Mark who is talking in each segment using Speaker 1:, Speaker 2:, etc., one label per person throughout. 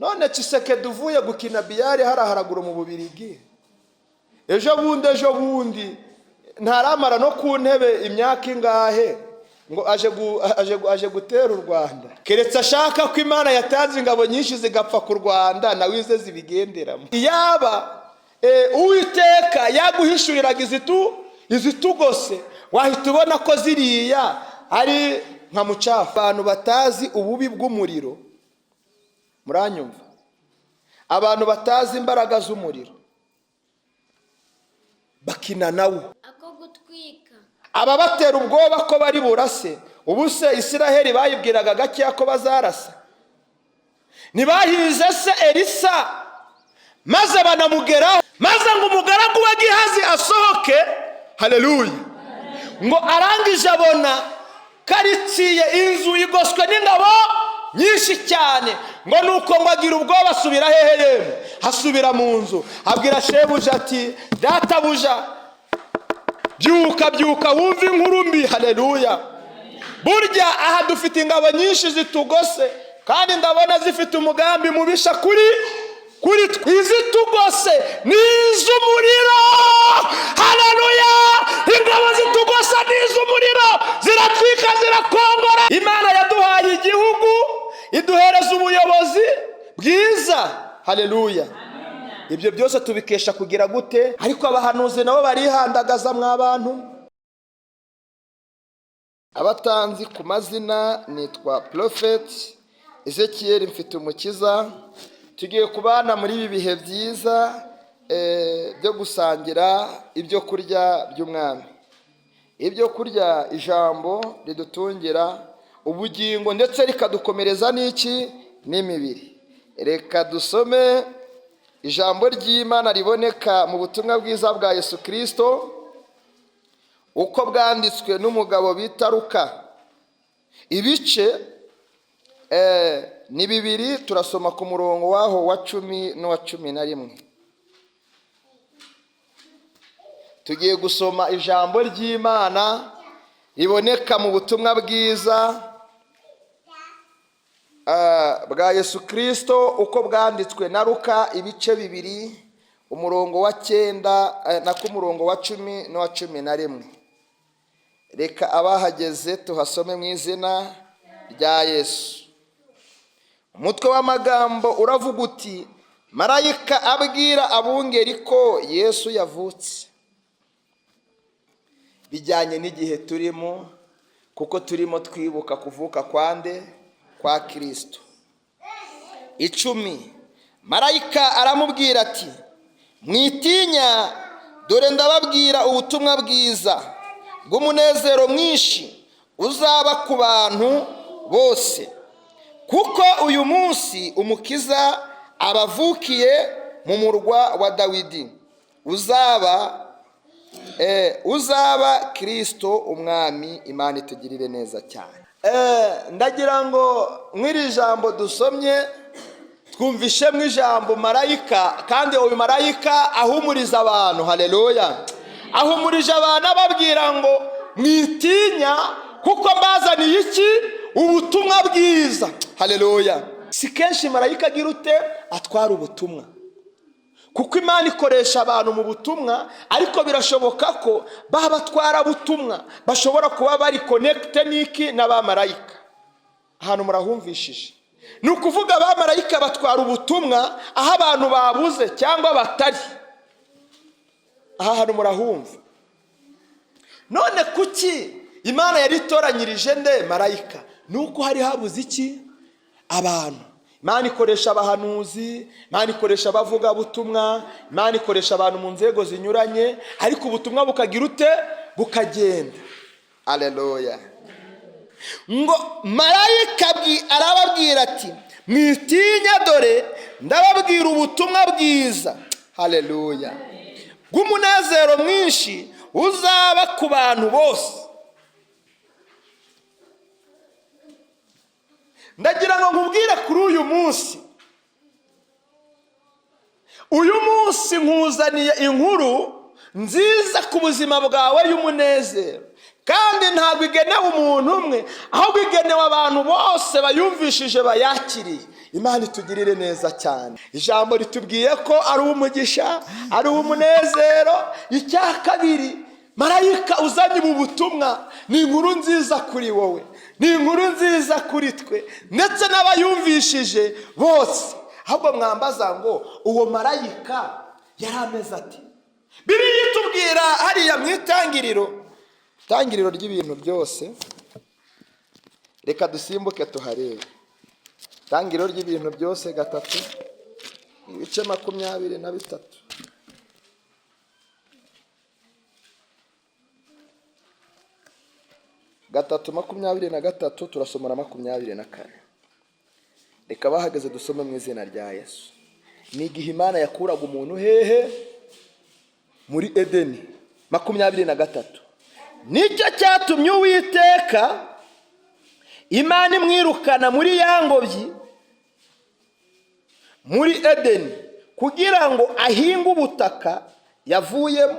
Speaker 1: none Tshisekedi uvuye gukina biyari haragura mu Bubirigi, ejo bundi ntaramara no ku ntebe imyaka ingahe ngo aje gutera u Rwanda. Keretse ashaka ko Imana yatanze ingabo nyinshi zigapfa ku Rwanda nawe ize zibigenderamo. Iyaba Uwiteka yaguhishuriraga izitugose, wahita ubona ko ziriya ari nka mucafu. Abantu batazi ububi bw'umuriro, muranyumva? Abantu batazi imbaraga z'umuriro bakina nawo, aba batera ubwoba ko bari burase. Ubu se Isiraheli bayibwiraga gakeya ko bazarasa? Ntibahize se Elisa maze banamugeraho, maze ngo umugaragu wa Gihazi asohoke, haleluya, ngo arangije abona karitsiye inzu igoswe n'ingabo nyinshi cyane, ngo nuko ngo agira ubwoba asubira hehe yemwe? Hasubira mu nzu, abwira shebuja ati databuja byuka wumve inkuru mbi, haleluya. Burya aha dufite ingabo nyinshi zitugose, kandi ndabona zifite umugambi mubisha kuri izitugose ni iz'umuriro, haleluya. Ingabo zitugose ni iz'umuriro, ziratwika zirakongora. Imana yaduhaye igihugu, iduhereza ubuyobozi bwiza, haleluya. Ibyo byose tubikesha kugira gute? Ariko abahanuzi nabo barihandagaza mw'abantu. Abatanzi ku mazina nitwa Prophet Ezekiel Mfitumukiza. Tugiye kubana muri ibi bihe byiza byo gusangira ibyo kurya by'umwami, ibyo kurya ijambo ridutungira ubugingo ndetse rikadukomereza n'iki n'imibiri. Reka dusome ijambo ry'Imana riboneka mu butumwa bwiza bwa Yesu Kristo uko bwanditswe n'umugabo bita Luka. Ibice ni 2, turasoma ku murongo waho wa 10 n'uwa 11. Tugiye gusoma ijambo ry'Imana riboneka mu butumwa bwiza bwa Yesu Kristo uko bwanditswe na Luka, ibice 2, umurongo wa 9 na ku murongo wa 10 n'uwa 11. Reka abahageze tuhasome mu izina rya Yesu. Umutwe w'amagambo uravuga uti marayika abwira abungeri ko Yesu yavutse. Bijyanye n'igihe turimo, kuko turimo twibuka kuvuka kwa Kristo. 10. Marayika aramubwira ati mwitinya, dore ndababwira ubutumwa bwiza bw'umunezero mwinshi uzaba ku bantu bose, kuko uyu munsi umukiza abavukiye mu murwa wa Dawidi, uzaba Kristo umwami. Imana itugirire neza cyane. Ndagira ngo mw'iri jambo dusomye twumvishe mu ijambo marayika, kandi uyu marayika ahumuriza abantu, haleluya. Ahumurije abantu ababwira ngo mwitinya, kuko mbazaniye iki? Ubutumwa bwiza, haleluya. Si kenshi marayika agira ute? Atwara ubutumwa, kuko Imana ikoresha abantu mu butumwa, ariko birashoboka ko babatwara butumwa bashobora kuba bari connecte n'iki n'abamarayika. Ahantu murahumvishije, ni ukuvuga abamarayika batwara ubutumwa aho abantu babuze cyangwa batari. Aha hantu murahumva. None kuki Imana yaritoranyirije nde marayika? Nuko hari habuze iki? Abantu. Imana ikoresha abahanuzi, Imana ikoresha abavuga butumwa, Imana ikoresha abantu mu nzego zinyuranye, ariko ubutumwa bukagira ute? Bukagenda. Haleluya. Ngo marayika arababwira ati mwitinya, dore ndababwira ubutumwa bwiza, haleluya, bw'umunezero mwinshi uzaba ku bantu bose. Ndagira ngo nkubwire kuri uyu munsi nkuzaniye inkuru nziza ku buzima bwawe y'umunezero, kandi ntabwo igenewe umuntu umwe, ahubwo igenewe abantu bose bayumvishije bayakiriye. Imana itugirire neza cyane. Ijambo ritubwiye ko ari umugisha, ari umunezero. Icya kabiri, marayika uzanye ubu butumwa ni inkuru nziza kuri wowe, ni inkuru nziza kuri twe, ndetse n'abayumvishije bose. Ahubwo mwambaza ngo uwo marayika yari ameze ati? Bibiliya itubwira hariya mu itangiriro ry'ibintu byose. Reka dusimbuke tuharebe. Itangiriro ry'ibintu byose 3, ibice 23. Gatatu 23 turasoma na 24. Reka bahagaze dusome mu izina rya Yesu. Ni igihe Imana yakuraga umuntu hehe? Muri Edeni. 23. Nicyo cyatumye Uwiteka Imana imwirukana muri ya ngobyi muri Edeni kugira ngo ahinge ubutaka yavuyemo.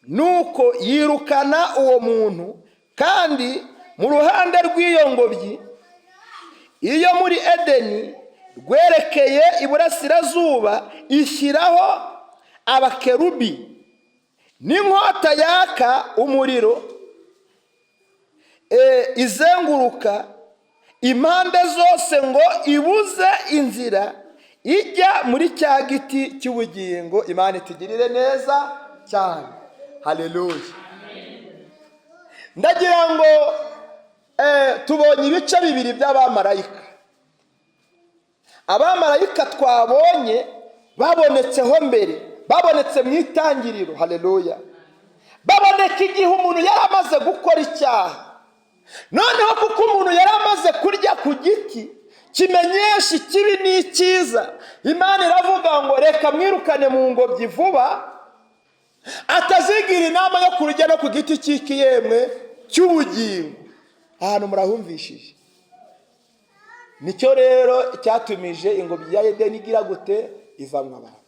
Speaker 1: Nuko yirukana uwo muntu, kandi mu ruhande rw'iyo ngobyi iyo muri Edeni rwerekeye iburasirazuba ishyiraho abakerubi n'inkota yaka umuriro izenguruka impande zose ngo ibuze inzira ijya muri cya giti cy'ubugingo. Imana itugirire neza cyane. Haleluya. Ndagira ngo tubonye ibice bibiri by'abamarayika. Abamarayika twabonye babonetseho mbere, babonetse mu itangiriro. Haleluya. Baboneka igihe umuntu yari amaze gukora icyaha. Noneho kuko umuntu yari amaze kurya ku giti kimenyesha ikibi n'icyiza, Imana iravuga ngo reka mwirukane mu ngobyi vuba, atazigira inama yo kurya no ku giti cy'ikiyemwe cy'ubugingo. Ahantu murahumvishije. Nicyo rero cyatumije ingobyi ya Edeni igira gute? Ivamwa abantu.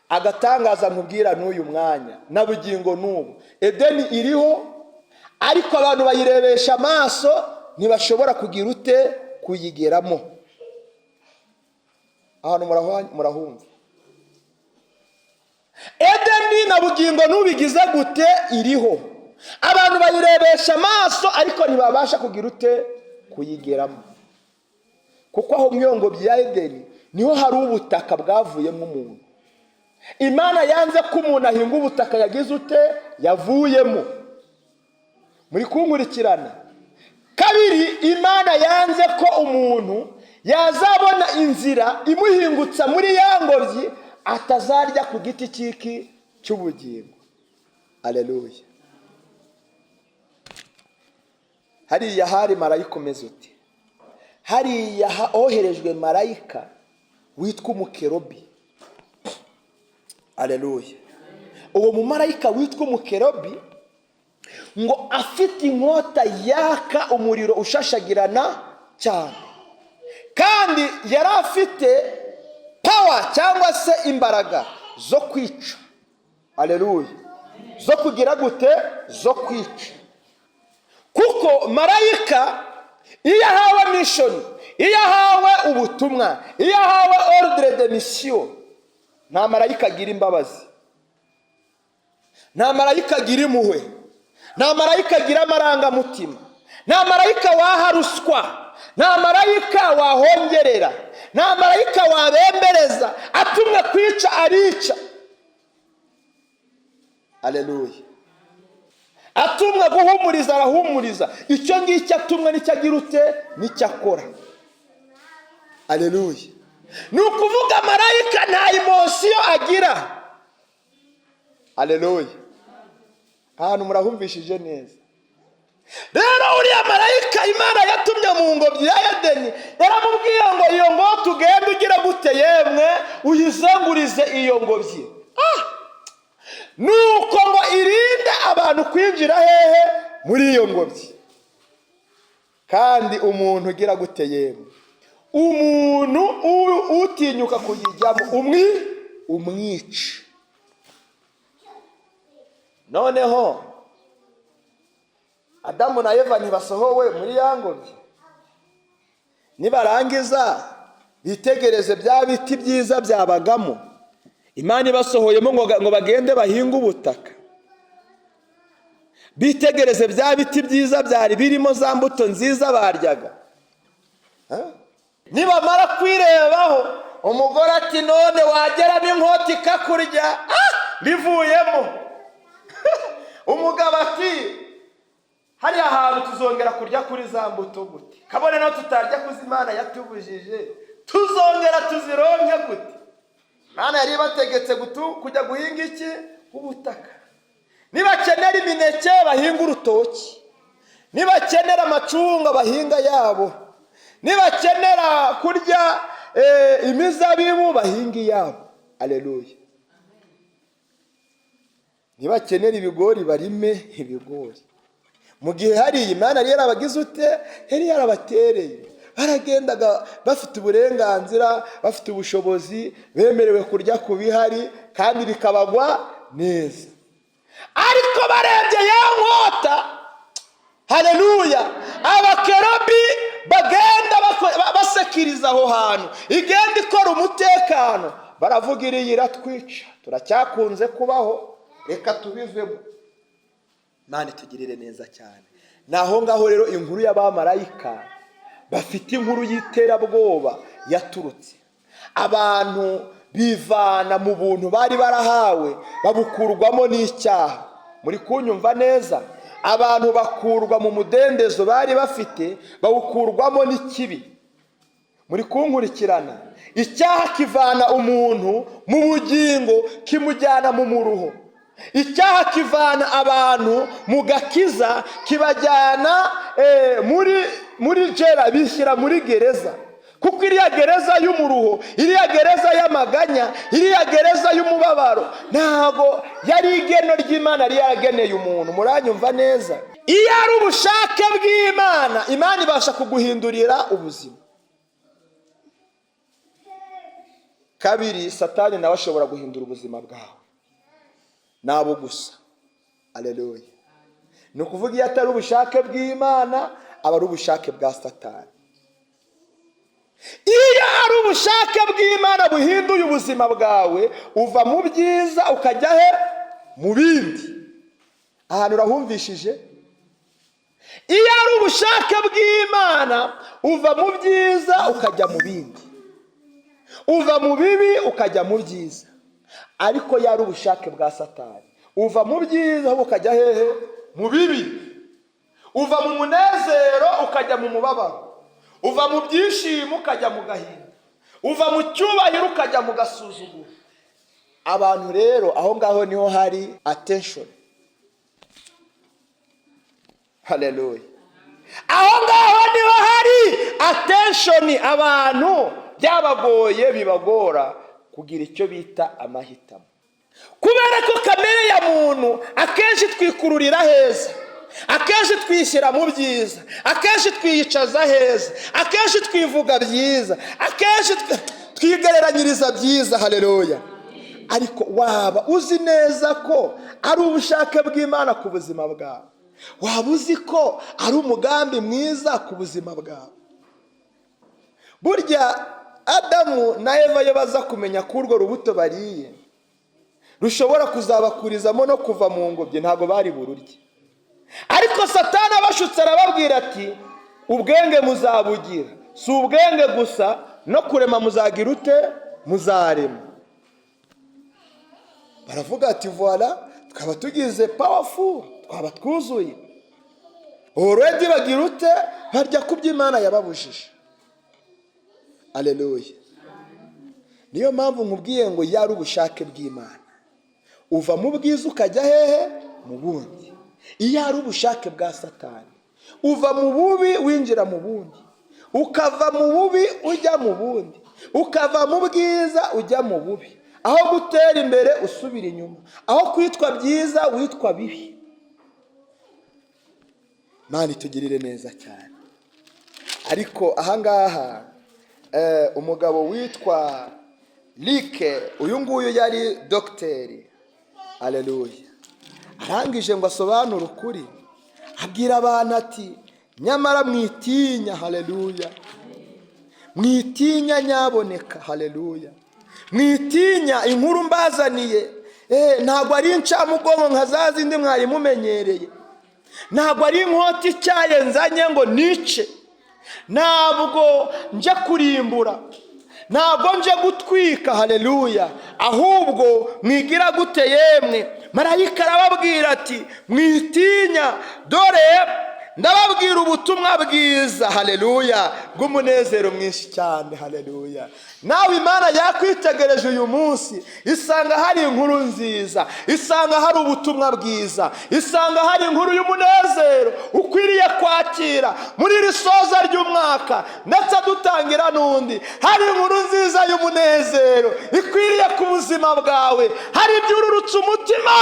Speaker 1: Agatangaza nkubwira n'uyu mwanya na bugingo n'ubu, Edeni iriho, ariko abantu bayirebesha amaso ntibashobora kugira ute? Kuyigeramo. Ahantu murahumva. Edeni na bugingo n'ubigize gute? Iriho. Abantu bayirebesha amaso ariko ntibabasha kugira ute? Kuyigeramo. Kuko aho mu ngobyi ya Edeni niho hari ubutaka bwavuyemo umuntu. Imana yanze ko umuntu ahinga ubutaka yagize ute? Yavuyemo. Muri kunkurikirana. Kabiri, Imana yanze ko umuntu yazabona inzira imuhingutsa muri ya ngobyi atazarya ku giti cy'iki cy'ubugingo. Haleluya. Hariya hari marayika umeze uti? Hariya hoherejwe marayika witwa umukerubi. Haleluya. Uwo mumarayika witwa umukerubi ngo afite inkota yaka umuriro ushashagirana cyane, kandi yari afite power cyangwa se imbaraga zo kwica. Haleluya. Zo kugira gute? Zo kwica. Kuko marayika iyo ahawe mission, iyo ahawe ubutumwa, iyo ahawe ordre de mission, nta marayika agira imbabazi, nta marayika agira impuhwe, nta marayika agira amarangamutima, nta marayika waha ruswa, nta marayika wahongerera, nta marayika wabembereza. Atumwe kwica arica. Haleluya. Atumwe guhumuriza arahumuriza. Icyo ngicyo atumwe nicyo agira ute? Nicyo akora. Haleluya. Ni ukuvuga marayika nta emotion agira. Haleluya. Ahantu murahumvishije neza. Rero uriya marayika Imana yatumye mu ngobyi ya Edeni yaramubwiye ngo iyo ngo tugende ugira gute yemwe uyizengurize iyo ngobyi. Nuko ngo irinde abantu kwinjira hehe? Muri iyo ngobyi. Kandi umuntu ugira gute yemwe? Umuntu utinyuka kuyijyamo umwica. Noneho Adamu na Eva ntibasohowe muri ya ngobyi? Nibarangiza bitegereze bya biti byiza byabagamo, Imana ibasohoyemo ngo bagende bahinge ubutaka. Bitegereze bya biti byiza byari birimo za mbuto nziza baryaga. Nibamara kwirebaho, umugore ati none wageramo inkota ikakurya, bivuyemo. Umugabo ati hariya hantu tuzongera kurya kuri za mbuto gute? Kabone no tutarya kuzi Imana yatubujije, tuzongera tuzironke gute? Imana yari bategetse kujya guhinga iki? Ubutaka. Nibakenera imineke bahinga urutoki, nibakenera amacunga bahinga yabo, nibakenera kurya imizabibu bahinga iyabo. Aleluya. Nibakenera ibigori barime ibigori. Mu gihe hari Imana yari yarabagize ute? Yari yarabatereye. Baragendaga bafite uburenganzira, bafite ubushobozi, bemerewe kurya ku bihari kandi bikabagwa neza. Ariko barebye ya nkota, haleluya, abakerubi bagenda basekiriza aho hantu, igenda ikora umutekano. Baravuga iriya iratwica, turacyakunze kubaho, reka tubivemo. Imana itugirire neza cyane. Naho ngaho rero inkuru y'abamarayika bafite inkuru y'iterabwoba yaturutse. Abantu bivana mu buntu bari barahawe, babukurwamo n'icyaha. Muri kunyumva neza? Abantu bakurwa mu mudendezo bari bafite, bawukurwamo n'ikibi. Muri kunkurikirana? Icyaha kivana umuntu mu bugingo kimujyana mu muruho. Icyaha kivana abantu mu gakiza kibajyana muri jera, bishyira muri gereza. Kuko iriya gereza y'umuruho, iriya gereza y'amaganya, iriya gereza y'umubabaro ntago yari igeno ry'Imana yari yarageneye umuntu. Muranyumva neza? Iyo ari ubushake bw'Imana, Imana ibasha kuguhindurira ubuzima. Kabiri, Satani nawe ashobora guhindura ubuzima bwawe, nabo gusa. Aleluya. Ni ukuvuga iyo atari ubushake bw'Imana, aba ari ubushake bwa Satani. Iyo ari ubushake bw'Imana buhinduye ubuzima bwawe, uva mu byiza ukajya he? Mu bindi. Ahantu urahumvishije? Iyo ari ubushake bw'Imana, uva mu byiza ukajya mu bindi, uva mu bibi ukajya mu byiza. Ariko iyo ari ubushake bwa Satani, uva mu byiza ukajya hehe? Mu bibi. Uva mu munezero ukajya mu mubabaro, uva mu byishimo ukajya mu gahinda, uva mu cyubahiro ukajya mu gasuzuguro. Abantu rero aho ngaho niho hari attention. Haleluya. Aho ngaho niho hari attention. Abantu byabagoye, bibagora kugira icyo bita amahitamo, kubera ko kamere ya muntu akenshi twikururira heza, akenshi twishyira mu byiza, akenshi twiyicaza heza, akenshi twivuga byiza, akenshi twigereranyiriza byiza. Haleluya. Ariko waba uzi neza ko ari ubushake bw'Imana ku buzima bwawe? Waba uzi ko ari umugambi mwiza ku buzima bwawe? Burya Adamu na Eva iyo baza kumenya ko urwo rubuto bariye rushobora kuzabakurizamo no kuva mu ngobyi, ntabwo bari bururye. Ariko Satani abashutse arababwira ati ubwenge muzabugira, si ubwenge gusa no kurema muzagira ute? Muzarema. Baravuga ati voilà, twaba tugize powerful, twaba twuzuye. Already bagira ute? Barya ku by'Imana yababujije. Aleluya. Niyo mpamvu nkubwiye ngo yari ubushake bw'Imana, uva mu bwiza ukajya hehe? Mu bundi. Iyo ari ubushake bwa Satani, uva mu bubi winjira mu bundi, ukava mu bubi ujya mu bundi, ukava mu bwiza ujya mu bubi. Aho gutera imbere usubira inyuma, aho kwitwa byiza witwa bibi. Imana itugirire neza cyane. Ariko ahangaha umugabo witwa Like, uyu nguyu yari dogiteri. Aleluya. Arangije ngo asobanure ukuri, abwira abantu ati nyamara mwitinya, haleluya, mwitinya nyaboneka, haleluya, mwitinya inkuru mbazaniye. Ntabwo ari incamugongo nka za zindi mwari mumenyereye, ntabwo ari inkota icyaye nzanye ngo nice, ntabwo nje kurimbura, ntabwo nje gutwika, haleluya, ahubwo mwigira gute yemwe? Marayika arababwira ati mwitinya, dore ndababwira ubutumwa bwiza, haleluya, bw'umunezero mwinshi cyane, haleluya. Nawe Imana yakwitegereje uyu munsi, isanga hari inkuru nziza, isanga hari ubutumwa bwiza, isanga hari inkuru y'umunezero ukwiriye kwakira muri iri soza ry'umwaka, ndetse dutangira n'undi. Hari inkuru nziza y'umunezero ikwiriye ku buzima bwawe, hari ibyururutse umutima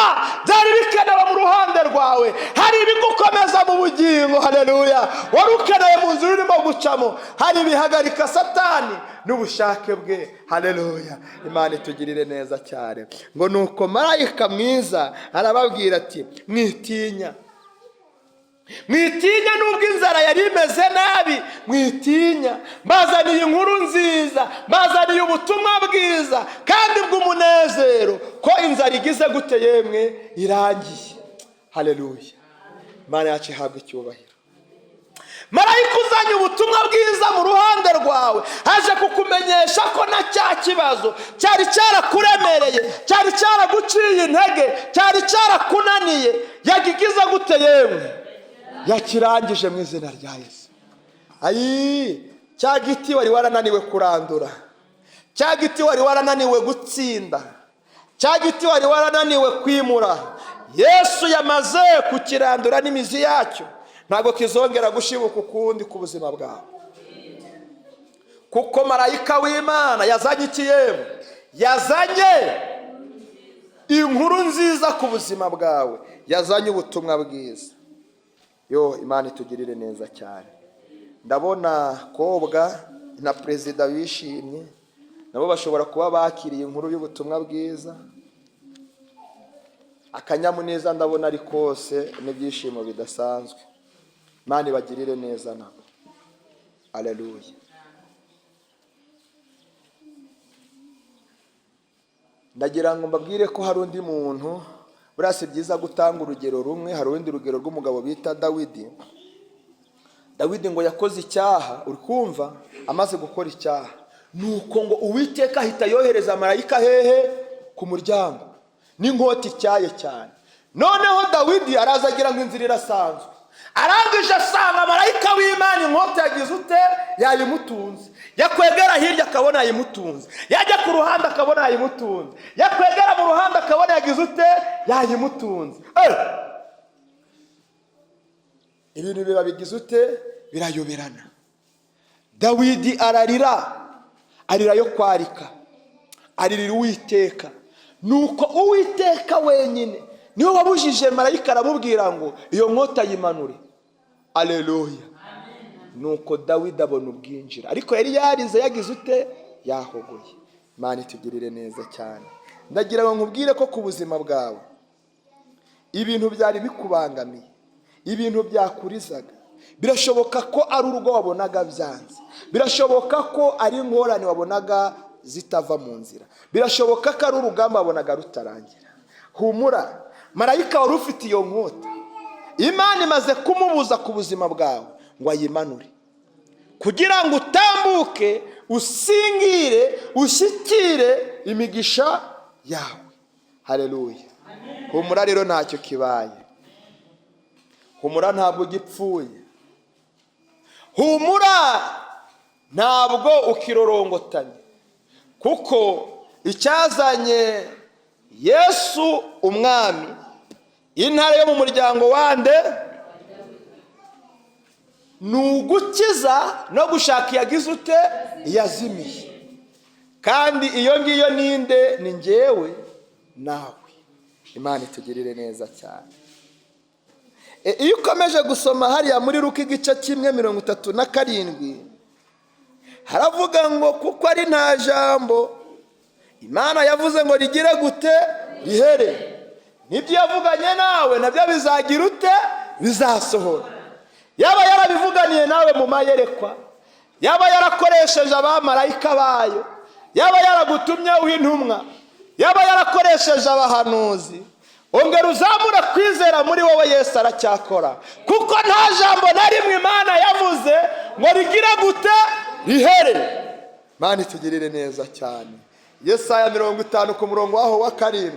Speaker 1: byari bikenewe mu ruhande rwawe, hari ibigukomeza mu bugingo, haleluya, wari ukeneye mu nzira urimo gucamo, hari ibihagarika Satani n'ubushake bwe, haleluya. Imana itugirire neza cyane. Ngo nuko marayika mwiza arababwira ati mwitinya, mwitinya nubwo inzara yari imeze nabi, mwitinya, mbazaniye inkuru nziza, mbazaniye ubutumwa bwiza kandi bw'umunezero, ko inzara igize gute yemwe? Irangiye, haleluya. Imana yacu ihabwa icyubahiro. Marayika uzanye ubutumwa bwiza mu ruhande rwawe, aje kukumenyesha ko na cya kibazo cyari cyarakuremereye, cyari cyaraguciye intege, cyari cyarakunaniye, yagigize gute yemwe? Yakirangije mu izina rya Yesu. Cya giti wari warananiwe kurandura, cya giti wari warananiwe gutsinda, cya giti wari warananiwe kwimura, Yesu yamaze kukirandura n'imizi yacyo, ntabwo kizongera gushibuka ukundi ku buzima bwawe. Kuko marayika w'Imana yazanye iki yemwe? Yazanye inkuru nziza ku buzima bwawe, yazanye ubutumwa bwiza. Imana itugirire neza cyane. Ndabona Kobwa na Perezida bishimye, nabo bashobora kuba bakiriye inkuru y'ubutumwa bwiza. Akanyamuneza ndabona ari kose n'ibyishimo bidasanzwe. Imana ibagirire neza nabo, haleluya. Ndagira ngo mbabwire ko hari undi muntu, buriya si byiza gutanga urugero rumwe. Hari urundi rugero rw'umugabo bita Dawidi. Dawidi ngo yakoze icyaha, uri kumva, amaze gukora icyaha, nuko ngo Uwiteka ahita yohereza marayika hehe? Ku muryango, n'inkota icyaye cyane. Noneho Dawidi araza agira ngo inzira irasanzwe, arangije asanga marayika w'Imana inkota yagize ute? Yayimutunze. Yakwegera hirya akabona yayimutunze, yajya ku ruhande akabona yayimutunze, yakwegera mu ruhande akabona yagize ute? Yayimutunze. Ibintu biba bigize ute? Birayoberana. Dawidi ararira yo kwarika, aririra Uwiteka. Nuko Uwiteka wenyine niwe wabujije marayika, aramubwira ngo iyo nkota yimanure, haleluya. Nuko Dawidi abona ubwinjira, ariko yari yarize, yagize ute? Yahogoye. Imana itugirire neza cyane. Ndagira ngo nkubwire ko ku buzima bwawe ibintu byari bikubangamiye, ibintu byakurizaga, birashoboka ko ari urugo wabonaga byanze, birashoboka ko ari ingorane wabonaga zitava mu nzira, birashoboka ko ari urugamba wabonaga rutarangira. Humura, marayika wari ufite iyo nkota, Imana imaze kumubuza ku buzima bwawe ngo ayimanure, kugira ngo utambuke, usingire, ushyikire imigisha yawe, haleluya. Humura rero, ntacyo kibaye. Humura, ntabwo gipfuye. Humura, ntabwo ukirorongotanye, kuko icyazanye Yesu umwami, intare yo mu muryango wande, ni ugukiza no gushaka iyagize ute? Yazimiye. Kandi iyo ngiyo ninde? Ni njyewe nawe. Imana itugirire neza cyane. Iyo ukomeje gusoma hariya muri Luka igice 1:37, haravuga ngo kuko ari nta jambo Imana yavuze ngo rigire gute? Rihere. Nibyo yavuganye nawe nabyo bizagira ute? bizasohora. Yaba yarabivuganiye nawe mu mayerekwa, yaba yarakoresheje abamarayika bayo, yaba yaragutumyeho intumwa, yaba yarakoresheje abahanuzi, ongera uzamura kwizera muri wowe. Yesu aracyakora, kuko nta jambo na rimwe Imana yavuze ngo rigire gute rihere. Imana itugirire neza cyane. Yesaya 50 ku murongo waho wa 7,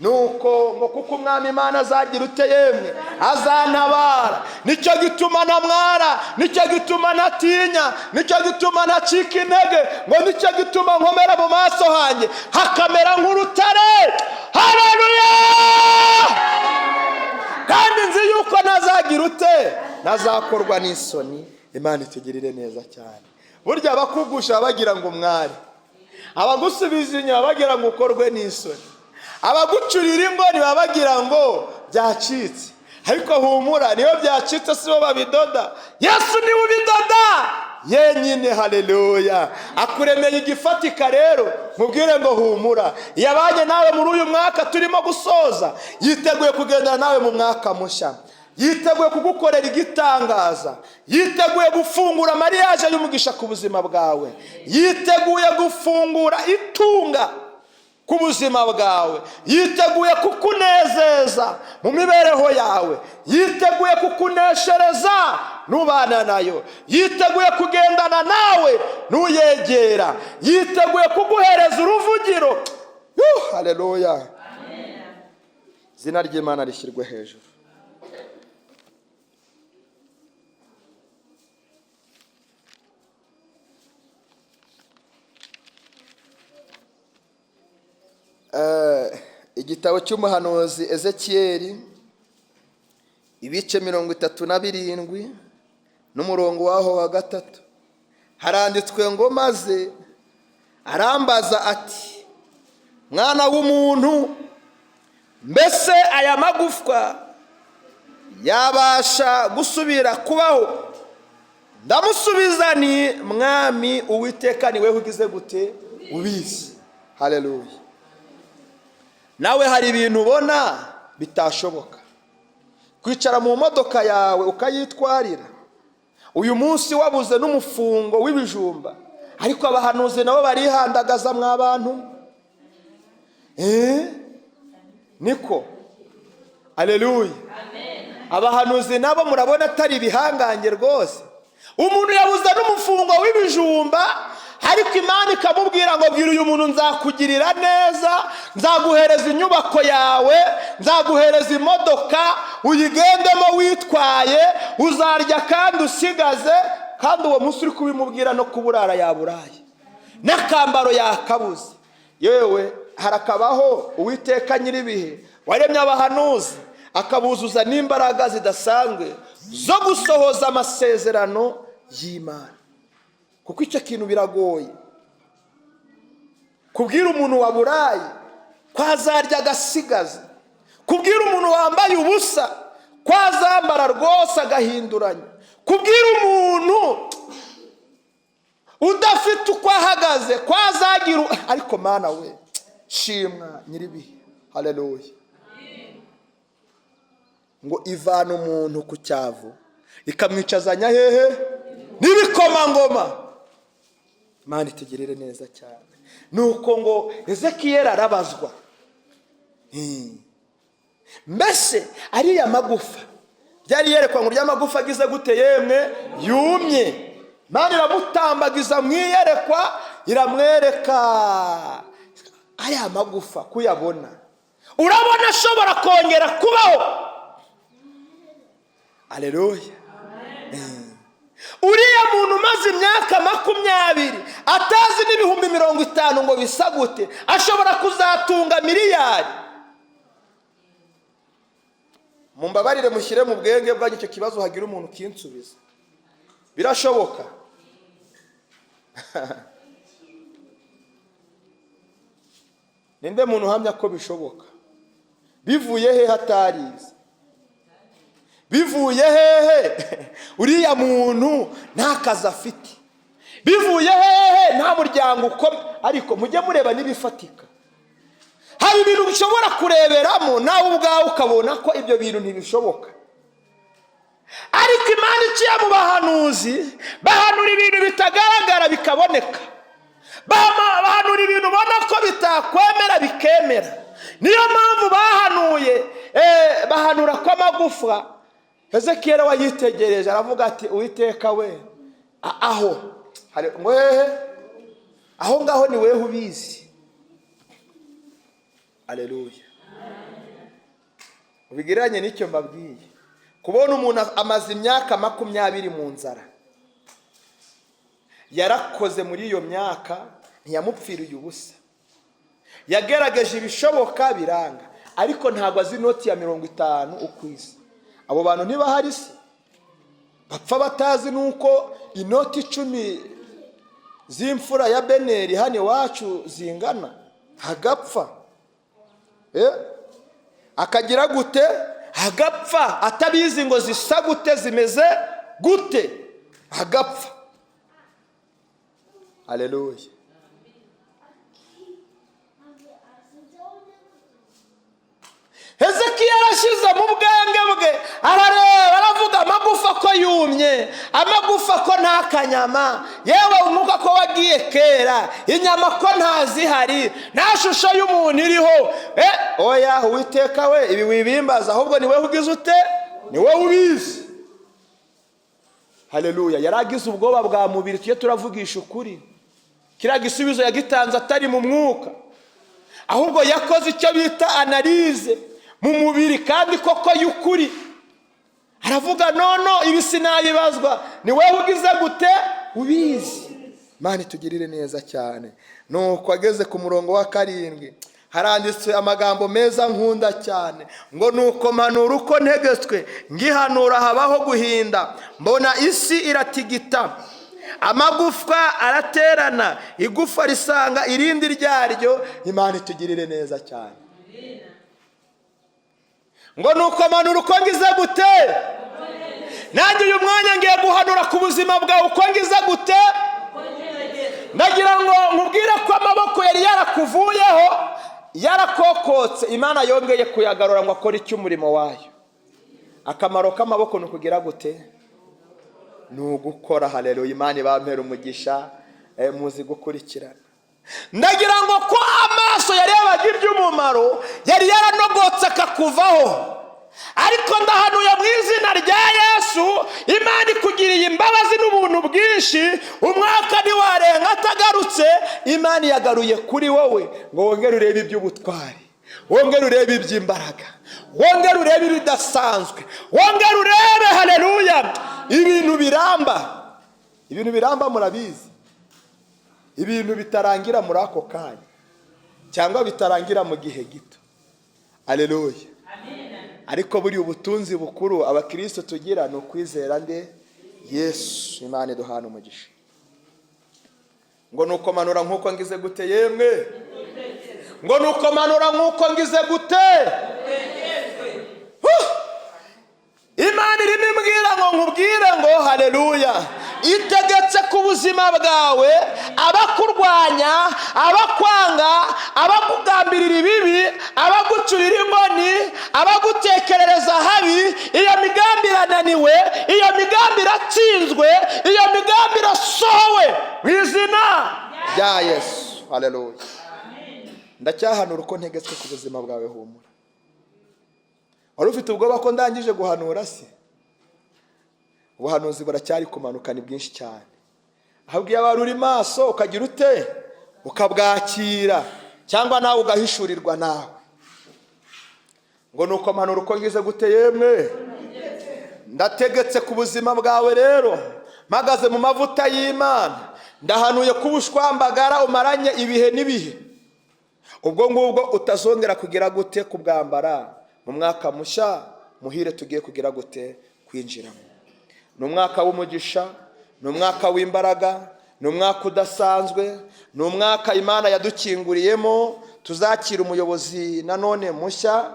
Speaker 1: nuko ngo kuko umwami Imana azagira ute yemwe, azantabara, nicyo gituma namwara, nicyo gituma natinya, nicyo gituma nacika intege, ngo nicyo gituma nkomera mu maso hanjye hakamera nk'urutare. Haleluya! Kandi nzi yuko nazagira ute, nazakorwa n'isoni. Imana itugirire neza cyane. Burya abakugusha bagira ngo umwari, abagusubiza inyuma bagira ngo ukorwe n'isoni, abagucurira ingoni babagira ngo byacitse. Ariko humura, niyo byacitse sibo babidoda, Yesu niwe ubidoda yenyine. Haleluya! Akuremeye igifatika. Rero mubwire ngo humura, yabanye nawe muri uyu mwaka turimo gusoza, yiteguye kugendana nawe mu mwaka mushya, yiteguye kugukorera igitangaza, yiteguye gufungura mariage y'umugisha ku buzima bwawe, yiteguye gufungura itunga ku buzima bwawe, yiteguye kukunezeza mu mibereho yawe, yiteguye kukuneshereza nubana nayo, yiteguye kugendana nawe nuyegera, yiteguye kuguhereza uruvugiro. Haleluya! Izina ry'Imana rishyirwe hejuru. Igitabo cy'umuhanuzi Ezekiyeli, ibice 37 n'umurongo waho wa 3, haranditswe ngo maze arambaza ati, mwana w'umuntu, mbese aya magufwa yabasha gusubira kubaho? Ndamusubiza ni mwami Uwiteka niwe ugize gute ubizi. Haleluya! Nawe hari ibintu ubona bitashoboka, kwicara mu modoka yawe ukayitwarira. Uyu munsi wabuze n'umufungo w'ibijumba, ariko abahanuzi nabo barihandagaza mw'abantu. Niko. Haleluya! Abahanuzi nabo murabona atari bihangange rwose. Umuntu yabuze n'umufungo w'ibijumba, ariko Imana ikamubwira ngo bwira uyu muntu nzakugirira neza, nzaguhereza inyubako yawe, nzaguhereza imodoka uyigendemo witwaye, uzarya kandi usigaze. Kandi uwo munsi uri kubimubwira no kuburara yaburaye, n'akambaro yakabuze. Yewe harakabaho Uwiteka nyiribihe waremye abahanuzi akabuzuza n'imbaraga zidasanzwe zo gusohoza amasezerano y'Imana. Kuko icyo kintu biragoye kubwira umuntu waburaye kwazarya agasigaza, kubwira umuntu wambaye ubusa kwazambara rwose agahinduranya, kubwira umuntu udafite uko ahagaze kwazagira. Ariko Mana we, shimwa nyiribihe. Haleluya! Ngo ivana umuntu ku cyavu ikamwicazanya hehe n'ibikomangoma. Imana itugirire neza cyane. Nuko ngo Ezekiyeli arabazwa, mbese ariya magufa byari yerekwa ngo ry'amagufa agize gute yemwe yumye. Imana iramutambagiza mwiyerekwa, iramwereka aya magufa kuyabona, urabona ashobora kongera kubaho. Haleluya! Uriya muntu umaze imyaka 20 atazi n'ibihumbi 50 ngo bisa gute, ashobora kuzatunga miliyari. Mumbabarire mushyire mu bwenge bwanyu icyo kibazo hagira umuntu kinsubiza. Birashoboka? Ninde muntu uhamya ko bishoboka? Bivuye he hatarize? Bivuye hehe? Uriya muntu nta kazi afite. Bivuye hehe? Nta muryango ukome. Ariko mujye mureba nibifatika. Hari ibintu bishobora kureberamo nawe ubwawe ukabona ko ibyo bintu ntibishoboka. ariko Imana iciye mu bahanuzi bahanura ibintu bitagaragara bikaboneka, bahanura ibintu ubona ko bitakwemera bikemera. Niyo mpamvu bahanuye bahanura ko amagufa. Hezekiyeli wayitegereje aravuga ati Uwiteka we, aho aho ngaho ni wewe ubizi. Aleluya. Ubigiranye n'icyo mbabwiye, kubona umuntu amaze imyaka 20 mu nzara, yarakoze muri iyo myaka ntiyamupfiriye ubusa, yagerageje ibishoboka biranga, ariko ntabwo azi inoti ya 50 ukwisi. Abo bantu ntibahari se? Bapfa batazi nuko inoti 10 z'imfura ya Beneri hano iwacu zingana, hagapfa akagira gute, hagapfa atabizi ngo zisa gute, zimeze gute, hagapfa. Haleluya. Hezekiyeli ashize mu bwenge bwe, arareba aravuga amagufa ko yumye, amagufa ko nta kanyama, yewe umwuka ko wagiye kera, inyama ko ntazihari, nta shusho y'umuntu iriho. Oya Uwiteka we, ibi wibimbaza, ahubwo ni wewe ugize ute, ni wewe ubizi. Haleluya. Yaragize ubwoba bwa mubiri, tuye turavugisha ukuri. Kira gisubizo yagitanze atari mu mwuka, ahubwo yakoze icyo bita analize mu mubiri, kandi koko y'ukuri. Aravuga nono ibi sinayibazwa, ni wewe ugize gute, ubizi. Imana itugirire neza cyane. Nuko ageze ku murongo wa 7 haranditswe amagambo meza nkunda cyane ngo nuko manura uko ntegetswe, ngihanura habaho guhinda, mbona isi iratigita, amagufwa araterana, igufa risanga irindi ryaryo. Imana itugirire neza cyane. Ngo nuko manura uko ngize gute, nanjye uyu mwanya ngiye guhanura ku buzima bwawe uko ngize gute. Ndagira ngo nkubwire ko amaboko yari yarakuvuyeho, yarakokotse, Imana yongeye kuyagarura ngo akore icyo umurimo wayo. Akamaro k'amaboko ni ukugira gute, ni ugukora. Haleluya. Imana ibampera umugisha, muzi gukurikirana. Ndagira ngo ko amaso yarebaga iby'umumaro yari yaranogotse akakuvaho, ariko ndahanuye mu izina rya Yesu, Imana ikugiriye imbabazi n'ubuntu bwinshi, umwaka ntiwarenga atagarutse. Imana yagaruye kuri wowe ngo wongere urebe iby'ubutwari, wongere urebe iby'imbaraga, wongere urebe ibidasanzwe, wongere urebe, haleluya, ibintu biramba. Ibintu biramba murabizi, ibintu bitarangira muri ako kanya, cyangwa bitarangira mu gihe gito. Haleluya. Ariko buri ubutunzi bukuru abakristo tugira no kwizera nde Yesu. Imana duhana umugisha. Ngo nuko manura nkuko ngize gute yemwe, ngo nuko manura nkuko ngize gute. Imana irimo imbwira ngo nkubwire ngo haleluya, itegetse ku buzima bwawe abakurwanya, abakwanga, abakugambirira ibibi, abagucurira inkoni, abagutekerereza habi, iyo migambi irananiwe, iyo migambi iratsinzwe, iyo migambi irasohowe mu izina rya Yesu. Haleluya. Ndacyahanura uko ntegetswe ku buzima bwawe, humura. Wari ufite ubwoba ko ndangije guhanura se? Ubuhanuzi buracyari kumanuka, ni bwinshi cyane. Ahubwo iyo wari uri maso ukagira ute, ukabwakira, cyangwa nawe ugahishurirwa nawe. Ngo nuko manura uko ngize gute yemwe, ndategetse ku buzima bwawe rero, mpagaze mu mavuta y'Imana, ndahanuye ko ubushwambagara umaranye ibihe n'ibihe, ubwo ngubwo utazongera kugira gute kubwambara mu mwaka mushya muhire tugiye kugira gute kwinjiramo. Ni umwaka w'umugisha, ni umwaka w'imbaraga, ni umwaka udasanzwe, ni umwaka Imana yadukinguriyemo. Tuzakira umuyobozi nanone mushya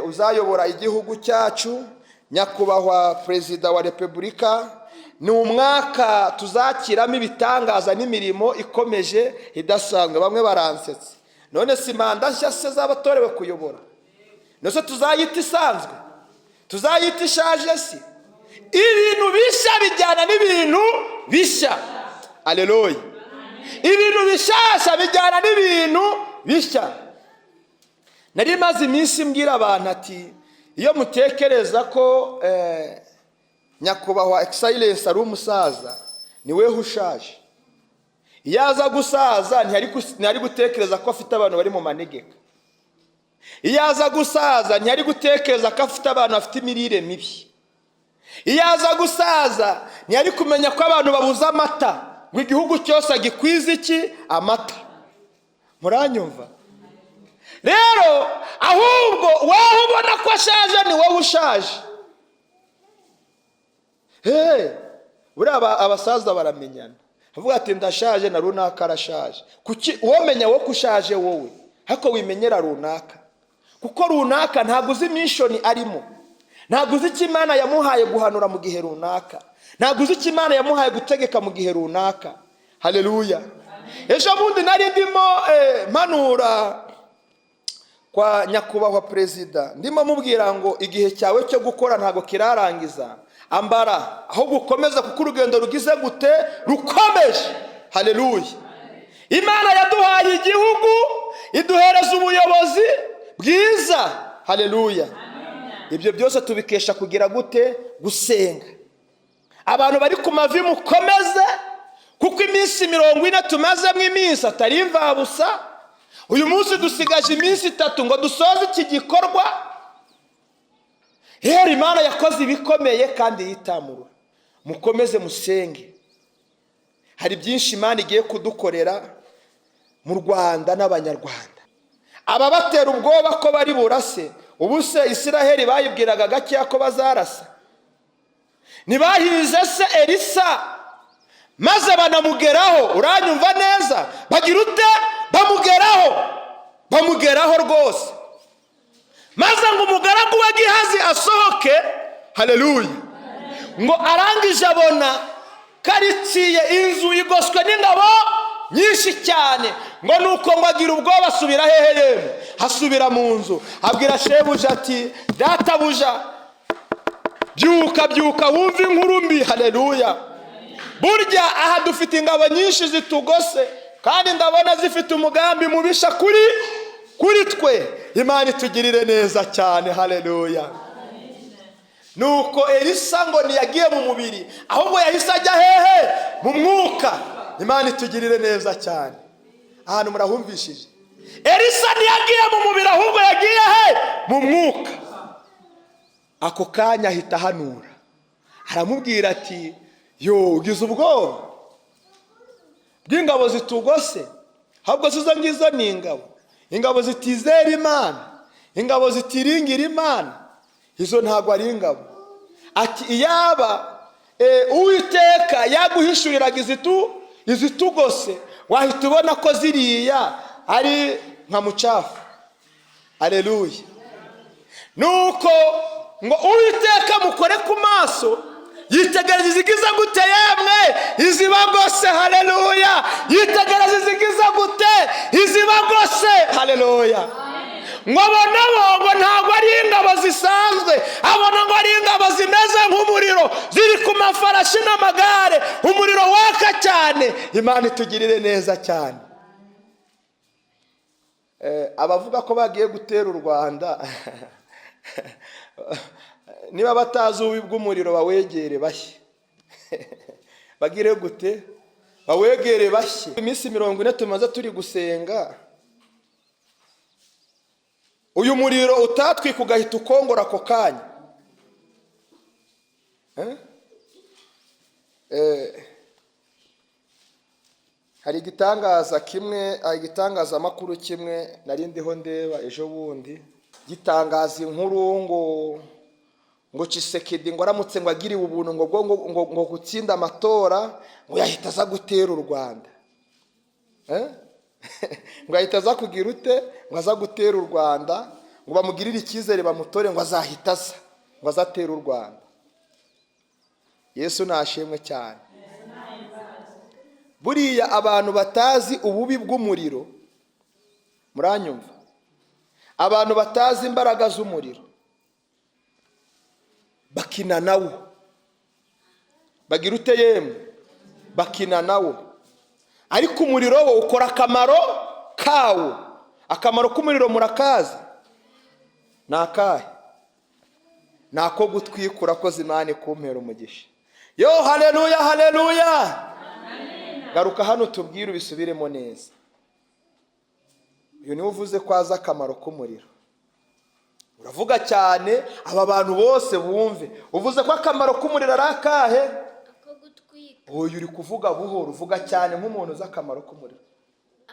Speaker 1: uzayobora igihugu cyacu, nyakubahwa Perezida wa Repubulika. Ni umwaka tuzakiramo ibitangaza n'imirimo ikomeje idasanzwe. Bamwe baransetse, none si manda nshya se z'abatorewe kuyobora? Nose tuzayita isanzwe, tuzayita ishaje si? ibintu bishya bijyana n'ibintu bishya. Haleluya. Ibintu bishasha bijyana n'ibintu bishya. Nari maze iminsi mbwira abantu ati iyo mutekereza ko nyakubahwa Excellence ari umusaza, ni weho ushaje. Iyo aza gusaza ntiyari gutekereza ko afite abantu bari mu manegeka. Iyo aza gusaza ntiyari gutekereza ko afite abantu bafite imirire mibi. Iyo aza gusaza ntiyari kumenya ko abantu babuza amata, ngo igihugu cyose gikwiza iki? Amata. Muranyumva? Rero ahubwo wowe ubona ko ashaje ni wowe ushaje. Buriya abasaza baramenyana. Avuga ati ndashaje na runaka arashaje. Kuki womenya wo kushaje wowe? Hako wimenyera runaka. Kuko runaka ntabwo uzi mission arimo. Ntabwo uzi icyo Imana yamuhaye guhanura mu gihe runaka. Ntabwo uzi icyo Imana yamuhaye gutegeka mu gihe runaka. Haleluya. Ejo bundi nari ndimo mpanura kwa nyakubahwa perezida, ndimo mubwira ngo igihe cyawe cyo gukora ntago kirarangiza. Ambara aho gukomeza kuko urugendo rugize gute? Rukomeje. Haleluya. Imana yaduhaye igihugu, iduhereza ubuyobozi bwiza. Haleluya. Ibyo byose tubikesha kugira gute? Gusenga. Abantu bari ku mavi mukomeze, kuko iminsi 40 tumazemo iminsi atari imvabusa. Uyu munsi dusigaje iminsi 3 ngo dusoze iki gikorwa. Imana yakoze ibikomeye kandi yitamurura. Mukomeze musenge. Hari byinshi Imana igiye kudukorera mu Rwanda n'abanyarwanda. Ababatera ubwoba ko bari burase, ubu se Isiraheli bayibwiraga gake ko bazarasa. Nibahize se Elisa maze banamugeraho. Uranyumva neza? Bagira ute? Bamugeraho rwose. Maze ngo umugaragu wa Gihazi asohoke. Haleluya. Ngo arangije abona karitsiye inzu igoswe n'ingabo nyinshi cyane. Ngo nuko ngo agira ubwoba asubira hehe? Hasubira mu nzu. Abwira shebuja ati databuja, byuka wumve inkuru mbi. Haleluya. Burya aha dufite ingabo nyinshi zitugose, kandi ndabona zifite umugambi mubisha kuri twe. Imana itugirire neza cyane. Haleluya. Nuko Elisa ngo ntiyagiye mu mubiri, ahubwo yahise ajya hehe? Mu mwuka. Imana itugirire neza cyane. Ahantu murahumvishije? Elisa ntiyagiye mu mubiri, ahubwo yagiye he? Mu mwuka. Ako kanya ahita hanura, aramubwira ati ugize ubwoba bw'ingabo zitugose, ahubwo zizo ngizo ni ingabo zitizera Imana, ingabo zitiringira Imana. Izo ntabwo ari ingabo. Ati iyaba Uwiteka yaguhishuriraga izitugose, wahita ubona ko ziriya ari nka mucafu. Haleluya. Nuko ngo Uwiteka mukore ku maso, yitegereza izigiza gute yemwe izibagose. Haleluya. Yitegereza izigiza gute izibagose. Haleluya. Ngo abonabo ngo ntabwo ari ingabo zisanzwe, abona ngo ari ingabo zimeze nk'umuriro, ziri ku mafarashi n'amagare, umuriro waka cyane. Imana itugirire neza cyane. Abavuga ko bagiye gutera u Rwanda niba batazi ububi bw'umuriro bawegere bashye. Bagire gute? Bawegere bashye. Iminsi 40 tumaze turi gusenga, uyu muriro utatwika ugahita ukongora ako kanya. Hari igitangaza makuru kimwe nari ndiho ndeba ejo bundi, gitangaza inkuru ngo Tshisekedi ngo aramutse ngo agiriwe ubuntu ngo gutsinda amatora, ngo yahita aza gutera u Rwanda. Ngo yahita aza kugira ute? Ngo aza gutera u Rwanda, ngo bamugirire icyizere bamutore, ngo azahita aza, ngo azatera u Rwanda. Yesu nashimwe cyane. Buriya abantu batazi ububi bw'umuriro, muranyumva? Abantu batazi imbaraga z'umuriro bakina nawo, bagira ute yemwe, bakina nawo. Ariko umuriro wo ukora akamaro kawo. Akamaro k'umuriro murakazi ni akahe? Ni ako gutwikura, koza Imana ikumpera umugisha. Yo, haleluya, haleluya. Garuka hano tubwire ubisubiremo neza. Uyu niwe uvuze ko azi akamaro k'umuriro. Uravuga cyane aba bantu bose bumve. Uvuze ko akamaro k'umuriro ari akahe?
Speaker 2: Ako gutwika.
Speaker 1: Oya, uri kuvuga buhoro, uvuga cyane nk'umuntu uzi akamaro k'umuriro.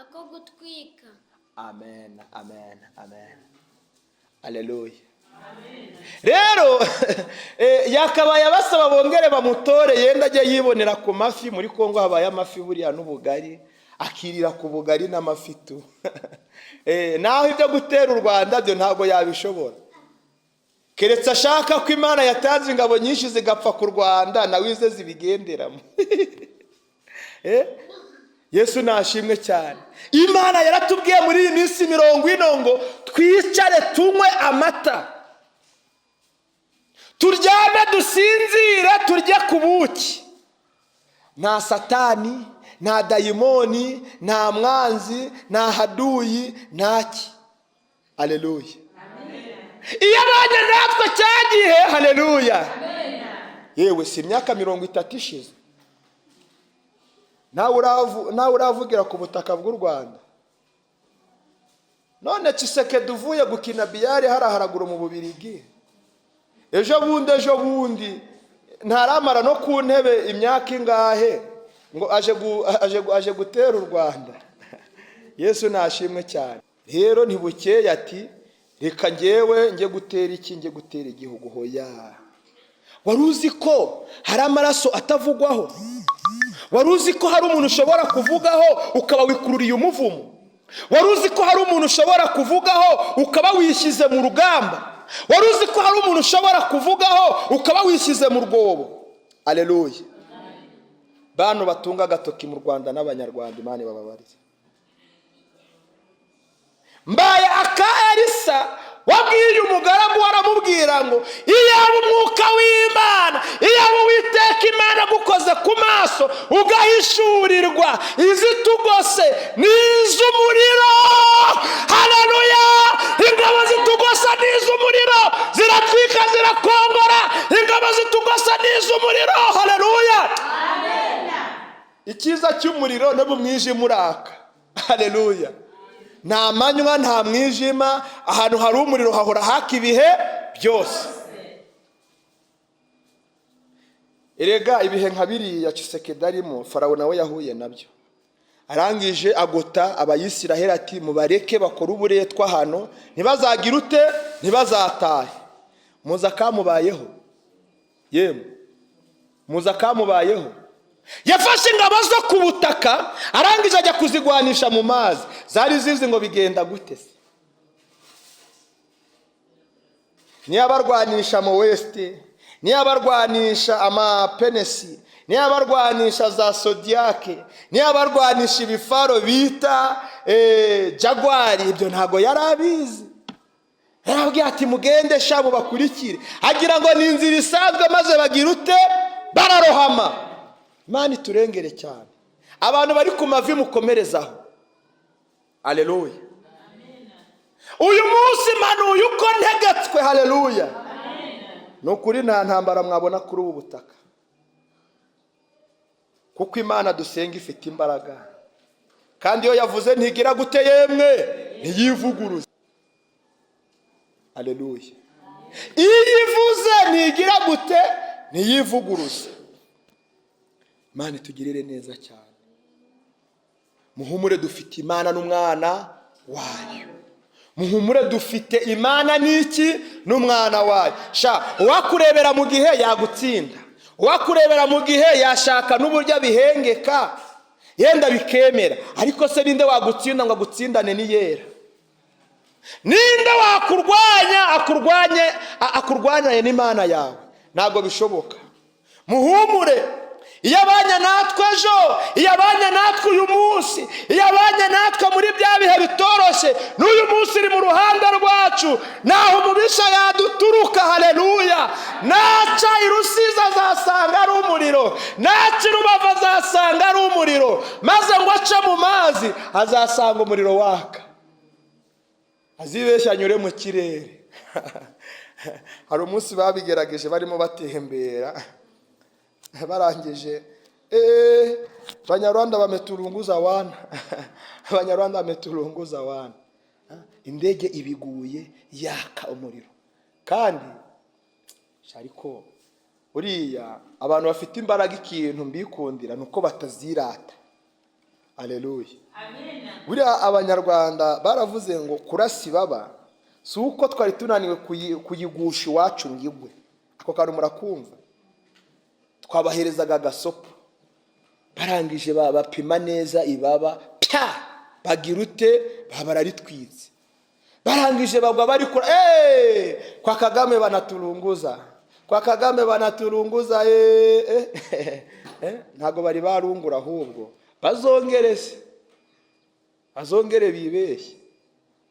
Speaker 2: Ako gutwika.
Speaker 1: Amen, amen, amen. Haleluya. Rero yakabaye abasaba bongere bamutore, yenda ajye yibonera ku mafi. Muri Kongo habaye amafi buriya n'ubugari, akirira ku bugari n'amafi tu. Naho ibyo gutera u Rwanda byo ntabwo yabishobora, keretse ashaka ko Imana yatanze ingabo nyinshi zigapfa ku Rwanda nawe ize zibigenderamo. Yesu nashimwe cyane. Imana yaratubwiye muri iyi minsi 40 ngo twicare tunywe amata, turyame dusinzire, turye ku buki. Nta satani, nta dayimoni, nta mwanzi, nta haduyi, ntaki. Haleluya. Iyo abanye natwe cyagihe, haleluya. Yewe si imyaka 30 ishize, nawe uravugira ku butaka bw'u Rwanda. None Tshisekedi uvuye gukina biyari haraguru mu Bubiligi, ejo bundi ntaramara no ku ntebe imyaka ingahe ngo aje gutera u Rwanda. Yesu nashimwe cyane. Rero ntibukeye ati reka njyewe njye gutera iki, njye gutera igihugu. Hoya, wari uzi ko hari amaraso atavugwaho? Wari uzi ko hari umuntu ushobora kuvugaho ukaba wikururiye umuvumo? Wari uzi ko hari umuntu ushobora kuvugaho ukaba wishyize mu rugamba? Wari uzi ko hari umuntu ushobora kuvugaho ukaba wishyize mu rwobo? Haleluya. Bantu batunga agatoki mu Rwanda n'Abanyarwanda, Imana bababarize. Mbaye akaerisa wabwiye umugaragu, waramubwira ngo iyaba umwuka w'Imana, iyaba Uwiteka Imana gukoze ku maso ugahishurirwa izitugose n'iz'umuriro. Haleluya. Ingabo zitugosa n'iz'umuriro ziratwika, zirakongora. Ingabo zitugosa n'iz'umuriro. Haleluya. Amen. Ikiza cy'umuriro no mu mwijima uraka. Haleluya. Nta manywa nta mwijima, ahantu hari umuriro hahora haka ibihe byose. Erega ibihe nka biriya Tshisekedi arimo, Farawo nawe yahuye nabyo. Arangije agota Abayisiraheli ati mubareke bakora uburetwa hano, ntibazagira ute, ntibazatahe. Muza kamubayeho yemwe, muza kamubayeho. Yafashe ingabo zo ku butaka, arangije ajya kuzigwanisha mu mazi. Zari zizi ngo bigenda gute se? Niyo abarwanisha mu West, niyo abarwanisha amapenesi, niyo abarwanisha za Zodiac, niyo abarwanisha ibifaro bita Jaguar, ibyo ntago yarabizi. Yarabwiye ati mugende shabu bakurikire, agira ngo ni inzira isanzwe, maze bagira ute, bararohama. Imana turengere cyane. Abantu bari ku mavi mukomerezaho. Haleluya. Uyu munsi manuye uko ntegetswe. Haleluya. Nukuri nta ntambara mwabona kuri ubu butaka, kuko Imana dusenga ifite imbaraga, kandi iyo yavuze ntigira gute yemwe, ntiyivuguruza. Haleluya. Iyo ivuze ntigira gute, ntiyivuguruza. Imana tugirire neza cyane. Muhumure dufite Imana n'umwana wayo. Muhumure dufite Imana n'iki, n'umwana wayo. Sha uwakurebera mu gihe yagutsinda, uwakurebera mu gihe yashaka n'uburyo abihengeka yenda bikemera. Ariko se ninde wagutsinda ngo agutsindane ni yera? Ninde wakurwanya akurwanya n'Imana yawe? Ntabwo bishoboka. Muhumure. Iyo abanye natwe ejo, iyo abanye natwe uyu munsi, iyo abanye natwe muri bya bihe bitoroshe, n'uyu munsi iri mu ruhande rwacu, naho umubisha yaduturuka. Haleluya. naca i Rusizi azasanga ari umuriro, naca i Rubavu azasanga ari umuriro, maze ngo ace mu mazi azasanga umuriro waka, azibeshya anyure mu kirere. Hari umunsi babigerageje barimo batembera, barangije Banyarwanda wameturunguza wana. Abanyarwanda wameturunguza wana. Indege ibiguye yaka umuriro. Kandi ariko uriya abantu bafite imbaraga ikintu mbikundira nuko batazirata. Haleluya. Amen. Buriya Abanyarwanda baravuze ngo kurasi baba si uko twari tunaniwe kuyigusha iwacu ngigwe. Ako kantu murakumva. Twabaherezaga agasopo, barangije bapima neza ibaba, pya bagirute baralitwitse, barangije bagwa bari kura kwa Kagame banaturunguza, kwa Kagame banaturunguza ntago bari barungura, ahubwo bazongere bibeshye,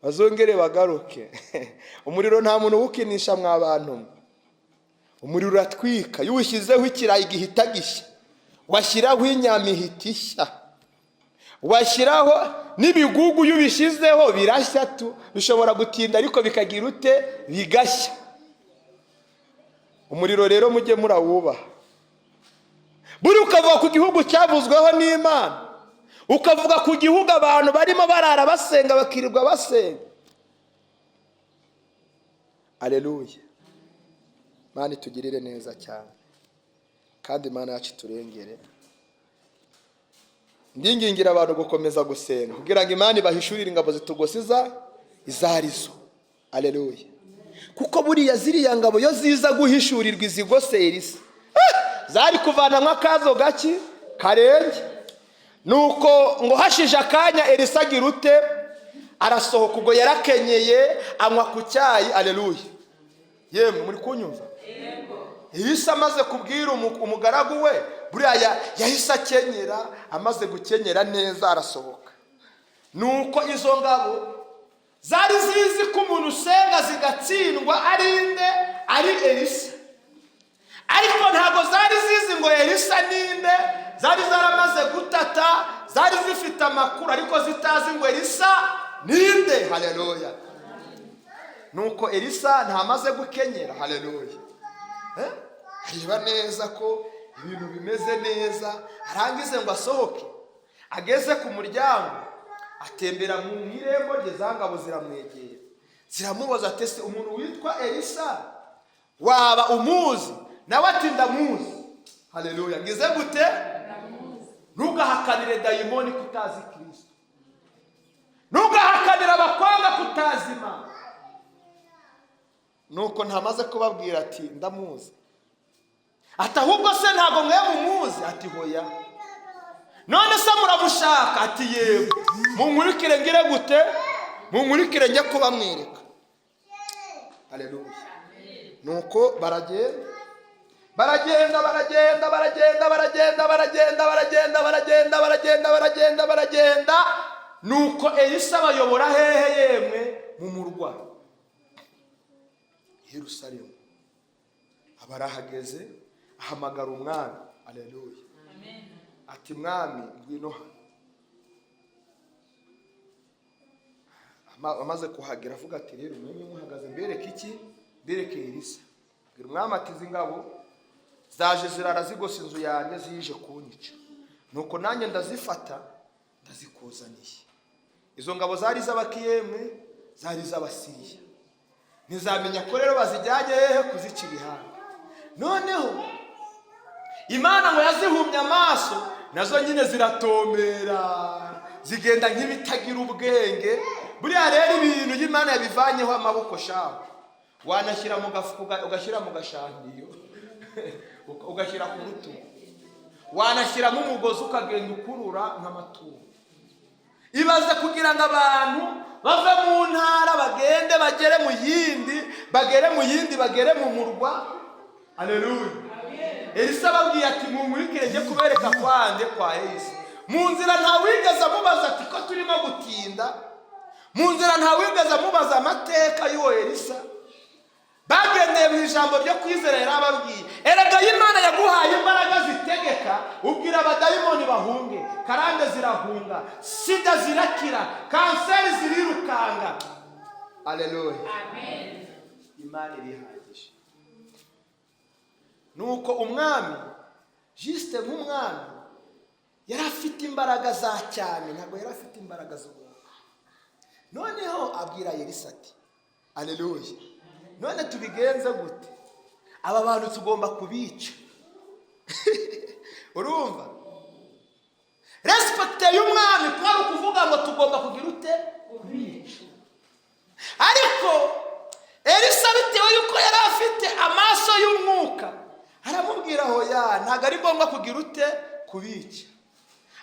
Speaker 1: bazongere bagaruke. Umuriro nta muntu uwukinisha mwabantu. Umuriro uratwika, iyo ushyizeho ikirayi gihita gishya, washyiraho inyama ihita ishya, washyiraho n'ibigugu iyo ubishyizeho birashya tu, bishobora gutinda ariko bikagira ute bigashya. Umuriro rero mujye murawubaha. Buri ukavuga ku gihugu cyavuzweho n'Imana, ukavuga ku gihugu abantu barimo barara basenga bakirirwa basenga. Haleluya. Imana itugirire neza cyane, kandi Imana yacu turengere. Ndingingira abantu gukomeza gusenga kugira ngo Imana ibahishurire ingabo zitugosiza izarizo. Haleluya. Kuko buriya ziriya ngabo yo ziza guhishurirwa izigose Elisa, zari kuvanamwa akazo gaki karenge. Nuko ngo hashije akanya Elisa girute arasohoka, ubwo yarakenyeye anywa ku cyayi. Haleluya. Yemwe muri kunyumva? Elisa amaze kubwira umugaragu we, buriya yahise akenyera, amaze gukenyera neza arasohoka. Nuko izo ngabo zari zizi ko umuntu usenga zigatsindwa ari Elisa, ariko ntabwo zari zizi ngo Elisa ninde. Zari zaramaze gutata, zari zifite amakuru ariko zitazi ngo Elisa ninde. Haleluya. Nuko Elisa ntamaze gukenyera. Haleluya. Areba neza ko ibintu bimeze neza, arangize ngo asohoke. Ageze ku muryango, atembera mu irembo rye, za ngabo ziramwegera, ziramubaza ati ese umuntu witwa Elisa waba umuzi? Nawe ati ndamuzi. Haleluya. Ngize gute? Ntugahakanire dayimoni kutazi Kristo, ntugahakanire abakwanga kutazi Imana. Nuko ntamaze kubabwira ati ndamuzi. Ati ahubwo se ntago mwe mumuzi? Ati hoya. None se muramushaka? Ati yego. Munkurikire ngire gute? Munkurikire njye kubamwereka. Haleluya. Nuko baragenda. Nuko Elisa bayobora hehe yemwe? Mu murwa Yerusalemu. Abarahageze ahamagara umwami. Haleluya. Amen. Ati mwami ngwino. Amaze kuhagera avuga ati rero mwe muhagaze mbereke iki? Mbereke Elisa. Bwira umwami ati zingabo zaje zirara zigose inzu yanjye zije kunyica, nuko nanjye ndazifata ndazikuzaniye. Izo ngabo zari z'abakiyemwe, zari z'Abasiriya. Ntizamenya ko rero bazijyanye hehe kuzica ibihanga. Noneho Imana ngo yazihumye amaso, nazo nyine ziratomera, zigenda nk'ibitagira ubwenge. Buriya rero ibintu y'Imana yabivanyeho amaboko shaho. Wanashyira mu gafuka, ugashyira mu gashandiyo, ugashyira ku rutugu, wanashyiramo umugozi ukagenda ukurura nk'amatungo. Ibaze kugira ngo abantu bave mu ntara bagende bagere mu yindi, bagere mu murwa. Haleluya. Elisa babwiye ati munkurikire njye kubereka kwande kwa Elisa. Mu nzira nta wigeze amubaza ati ko turimo gutinda. Mu nzira nta wigeze amubaza amateka y'uwo Elisa. bagendeye mu ijambo ryo kwizera yarababwiye, erega Imana yaguhaye imbaraga zitegeka, ubwira abadayimoni bahunge, karande zirahunga, sida zirakira, kanseri zirirukanga. Haleluya. Amen. Imana irihagije. Nuko umwami juste nk'umwami yari afite imbaraga za cyane, ntabwo yari afite imbaraga z'umwuka. Noneho abwira Elisa ati, haleluya, none tubigenze gute? Aba bantu tugomba kubica. Urumva? Respect y'umwami kwari ukuvuga ngo tugomba kugira ute? Kubica. Ariko Elisa bitewe yuko yari afite amaso y'umwuka, aramubwira hoya, ntabwo ari ngombwa kugira ute? Kubica.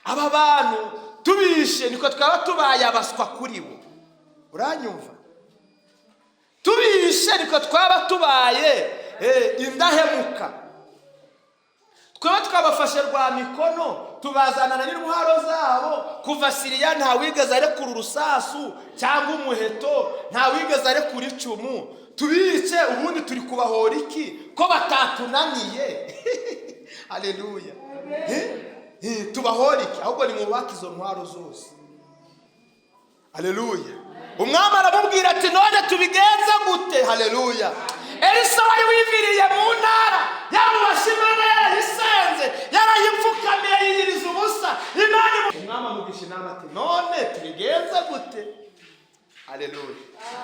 Speaker 1: Aba bantu tubishe niko twaba tubaye abaswa kuri bo. Uranyumva? Tubishe niko twaba tubaye indahemuka. Twaba twabafashe rwa mikono, tubazanana n'intwaro zabo, kuva Siriya nta wigeze arekura urusasu cyangwa umuheto, nta wigeze arekura icumu. Tubice ubundi turi kubahora iki ko batatunaniye? Haleluya. Tubahora iki? Ahubwo ni mubaka izo ntwaro zose. Haleluya. Umwami aramubwira ati, none tubigenze gute? Haleluya. Elisa wari wiviriye mu ntara, yamubasha Imana yarayisenze, yarayipfukamiye yiyiriza ubusa. Umwami amugisha inama ati, none tubigenze gute? Haleluya.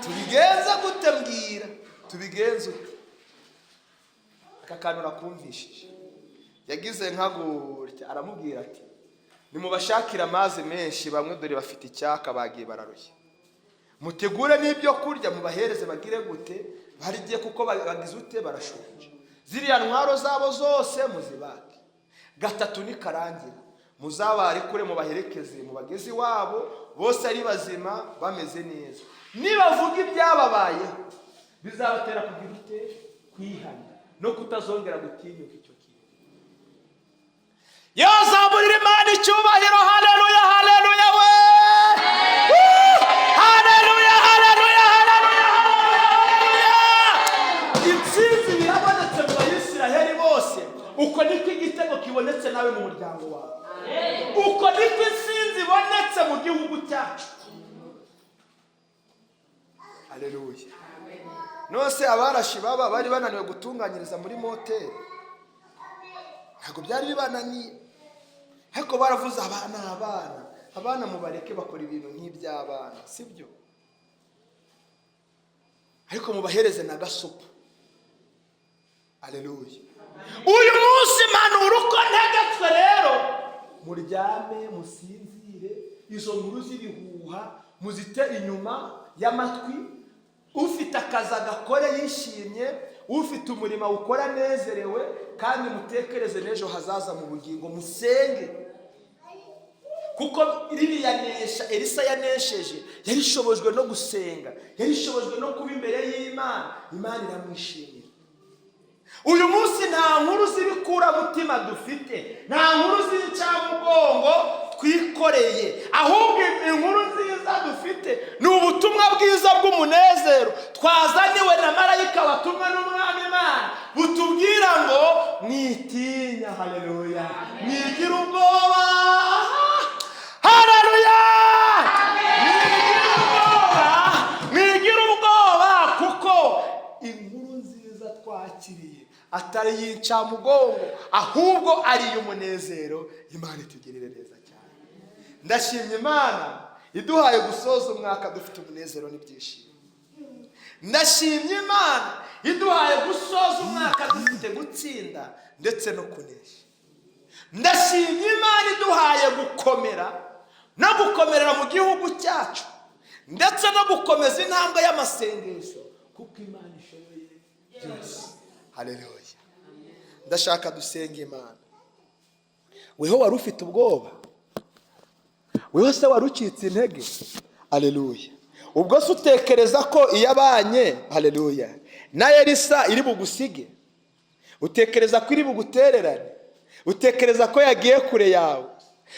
Speaker 1: Tubigenze gute mbwira? Tubigenze ute? Aka kantu nakumvishije. Yagize nka gutya, aramubwira ati, nimubashakira amazi menshi, bamwe dore bafite icyaka bagiye bararushye. Mutegure n'ibyo kurya mubahereze bagire gute? Barigiye kuko bagize ute? Barashonje. Ziriya ntwaro zabo zose muzibake. Gatatu ni karangira. Muzabari kure mubaherekeze mubagezi wabo bose ari bazima bameze neza. Nibavuga ibyababayeho bizabatera kugira ute? Kwihana no kutazongera gutinyuka icyo kintu. Yazamurira Imana icyubahiro. Haleluya, haleluya we. Haleluya, haleluya, haleluya, haleluya. Intsinzi birabonetse mu Bayisiraheli bose. Uko niko igitego kibonetse nawe mu muryango wawe. Uko niko intsinzi ibonetse mu gihugu cyacu. Haleluya. Nose abarashi baba bari bananiwe gutunganyiriza muri moteri, ntabwo byari bibananiye, ariko baravuze abana mubareke bakora ibintu nk'iby'abana, sibyo? Ariko mubahereze na gasupu. Haleluya. Uyu munsi manura uko ntegetswe rero, muryame musinzire, izo nkuru z'ibihuha muzite inyuma y'amatwi. Ufite akazi agakore yishimye, ufite umurimo ukora nezerewe, kandi mutekereze n'ejo hazaza mu bugingo, musenge. Kuko Elisa yanesheje, yarishobojwe no gusenga, yarishobojwe no kuba imbere y'Imana, Imana iramwishimira. Uyu munsi nta nkuru z'ibikura mutima dufite, nta nkuru z'icyamugongo twikoreye, ahubwo inkuru nziza dufite ni ubutumwa bwiza bw'umunezero twazaniwe na marayika watumwe n'Umwami Imana, butubwira ngo mwitinya. Haleluya. Mwigira ubwoba. Haleluya. Mwigira ubwoba kuko inkuru nziza twakiriye atari y'incamugongo, ahubwo ari iy'umunezero. Imana itugirire neza cyane. Ndashimye Imana iduhaye gusoza umwaka dufite umunezero n'ibyishimo. Ndashimye Imana iduhaye gusoza umwaka dufite gutsinda ndetse no kunesha. Ndashimye Imana iduhaye gukomera no gukomerera mu gihugu cyacu, ndetse no gukomeza intambwe y'amasengesho, kuko Imana ishoboye byose. Haleluya. Ndashaka dusenge Imana. Weho wari ufite ubwoba, weho se wari ucitse intege. Haleluya. Ubwo se utekereza ko iyabanye, haleluya, na Elisa iri bugusige? Utekereza ko iri bugutererane? Utekereza ko yagiye kure yawe?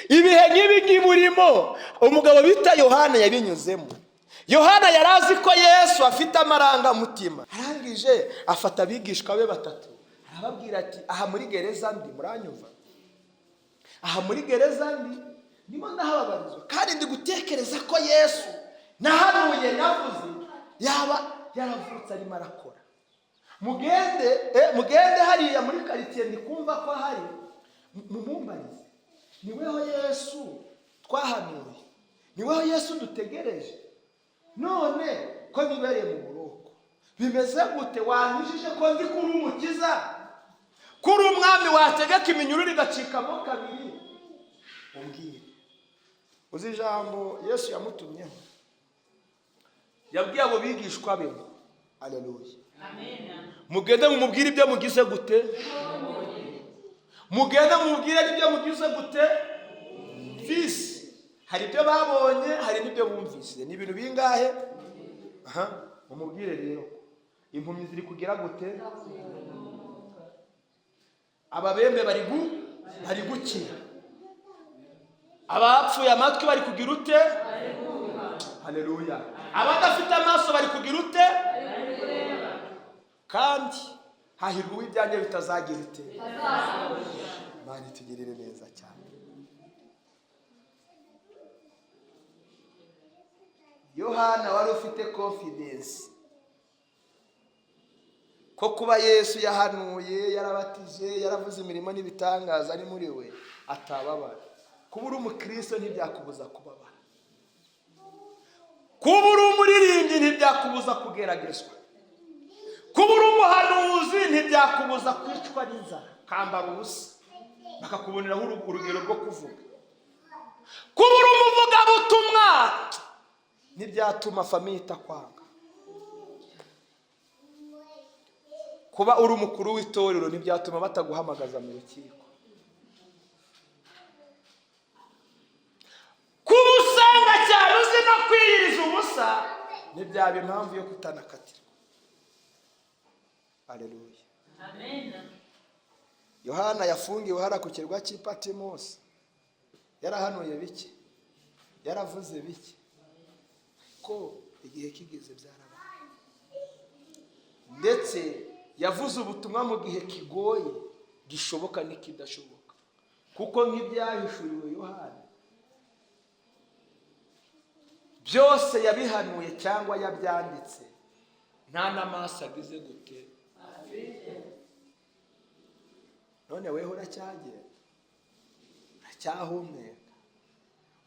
Speaker 1: Ibihe nk'ibi ngibi urimo, umugabo bita Yohana yabinyuzemo. Yohana yari azi ko Yesu afite amarangamutima. Arangije afata abigishwa be batatu, arababwira ati aha muri gereza ndi, muranyumva? Aha muri gereza ndi ndimo ndahababarizwa, kandi ndi gutekereza ko Yesu nahanuye navuze yaba yaravutse arimo arakora. Mugende hariya muri quartier ndi kumva ko hari mumumbarize, niweho Yesu twahanuye, niweho Yesu dutegereje. None ko nibereye mu buroko bimeze gute? Wanyujije ko ndi kuri umukiza, kuri umwami wategeka iminyururu igacikamo kabiri? Umbwire. Uzi ijambo Yesu yamutumyeho, yabwiye abo bigishwa be, haleluya, amen, mugende mumubwire ibyo mugize gute, mugende mumubwire ibyo mugize gute. Visi hari ibyo babonye, hari n'ibyo bumvise. Ni ibintu bingahe? Mumubwire rero impumyi ziri kugira gute, ababembe bari gukira, abapfuye amatwi bari kugira ute, haleluya, abadafite amaso bari kugira ute, kandi hahirwa uw'ibyanjye bitazagira ite. Imana itugirire neza cyane. Yohana wari ufite confidence ko kuba Yesu yahanuye, yarabatije, yaravuze imirimo n'ibitangaza ari muri we atababara. Kuba uri umukristo ntibyakubuza kubabara, kuba uri umuririmbyi ntibyakubuza kugeragezwa, kuba uri umuhanuzi ntibyakubuza kwicwa n'inzara, kambara ubusa bakakuboneraho urugero rwo kuvuga, kuba uri umuvugabutumwa ntibyatuma famiye itakwanga, kuba uri umukuru w'itorero ntibyatuma bataguhamagaza mu rukiko, kuba usenga cyane uzi no kwiyiriza ubusa ntibyaba impamvu yo kutanakatirwa. Haleluya, amen. Yohana yafungiwe hara ku kirwa cy'i Patimosi, yarahanuye bike, yaravuze bike, ko igihe kigeze byarabaye, ndetse yavuze ubutumwa mu gihe kigoye, gishoboka n'ikidashoboka, kuko nk'ibyahishuriwe Yohana byose yabihanuye cyangwa yabyanditse, nta n'amaso agize gute. None weho uracyagenda, uracyahumeka,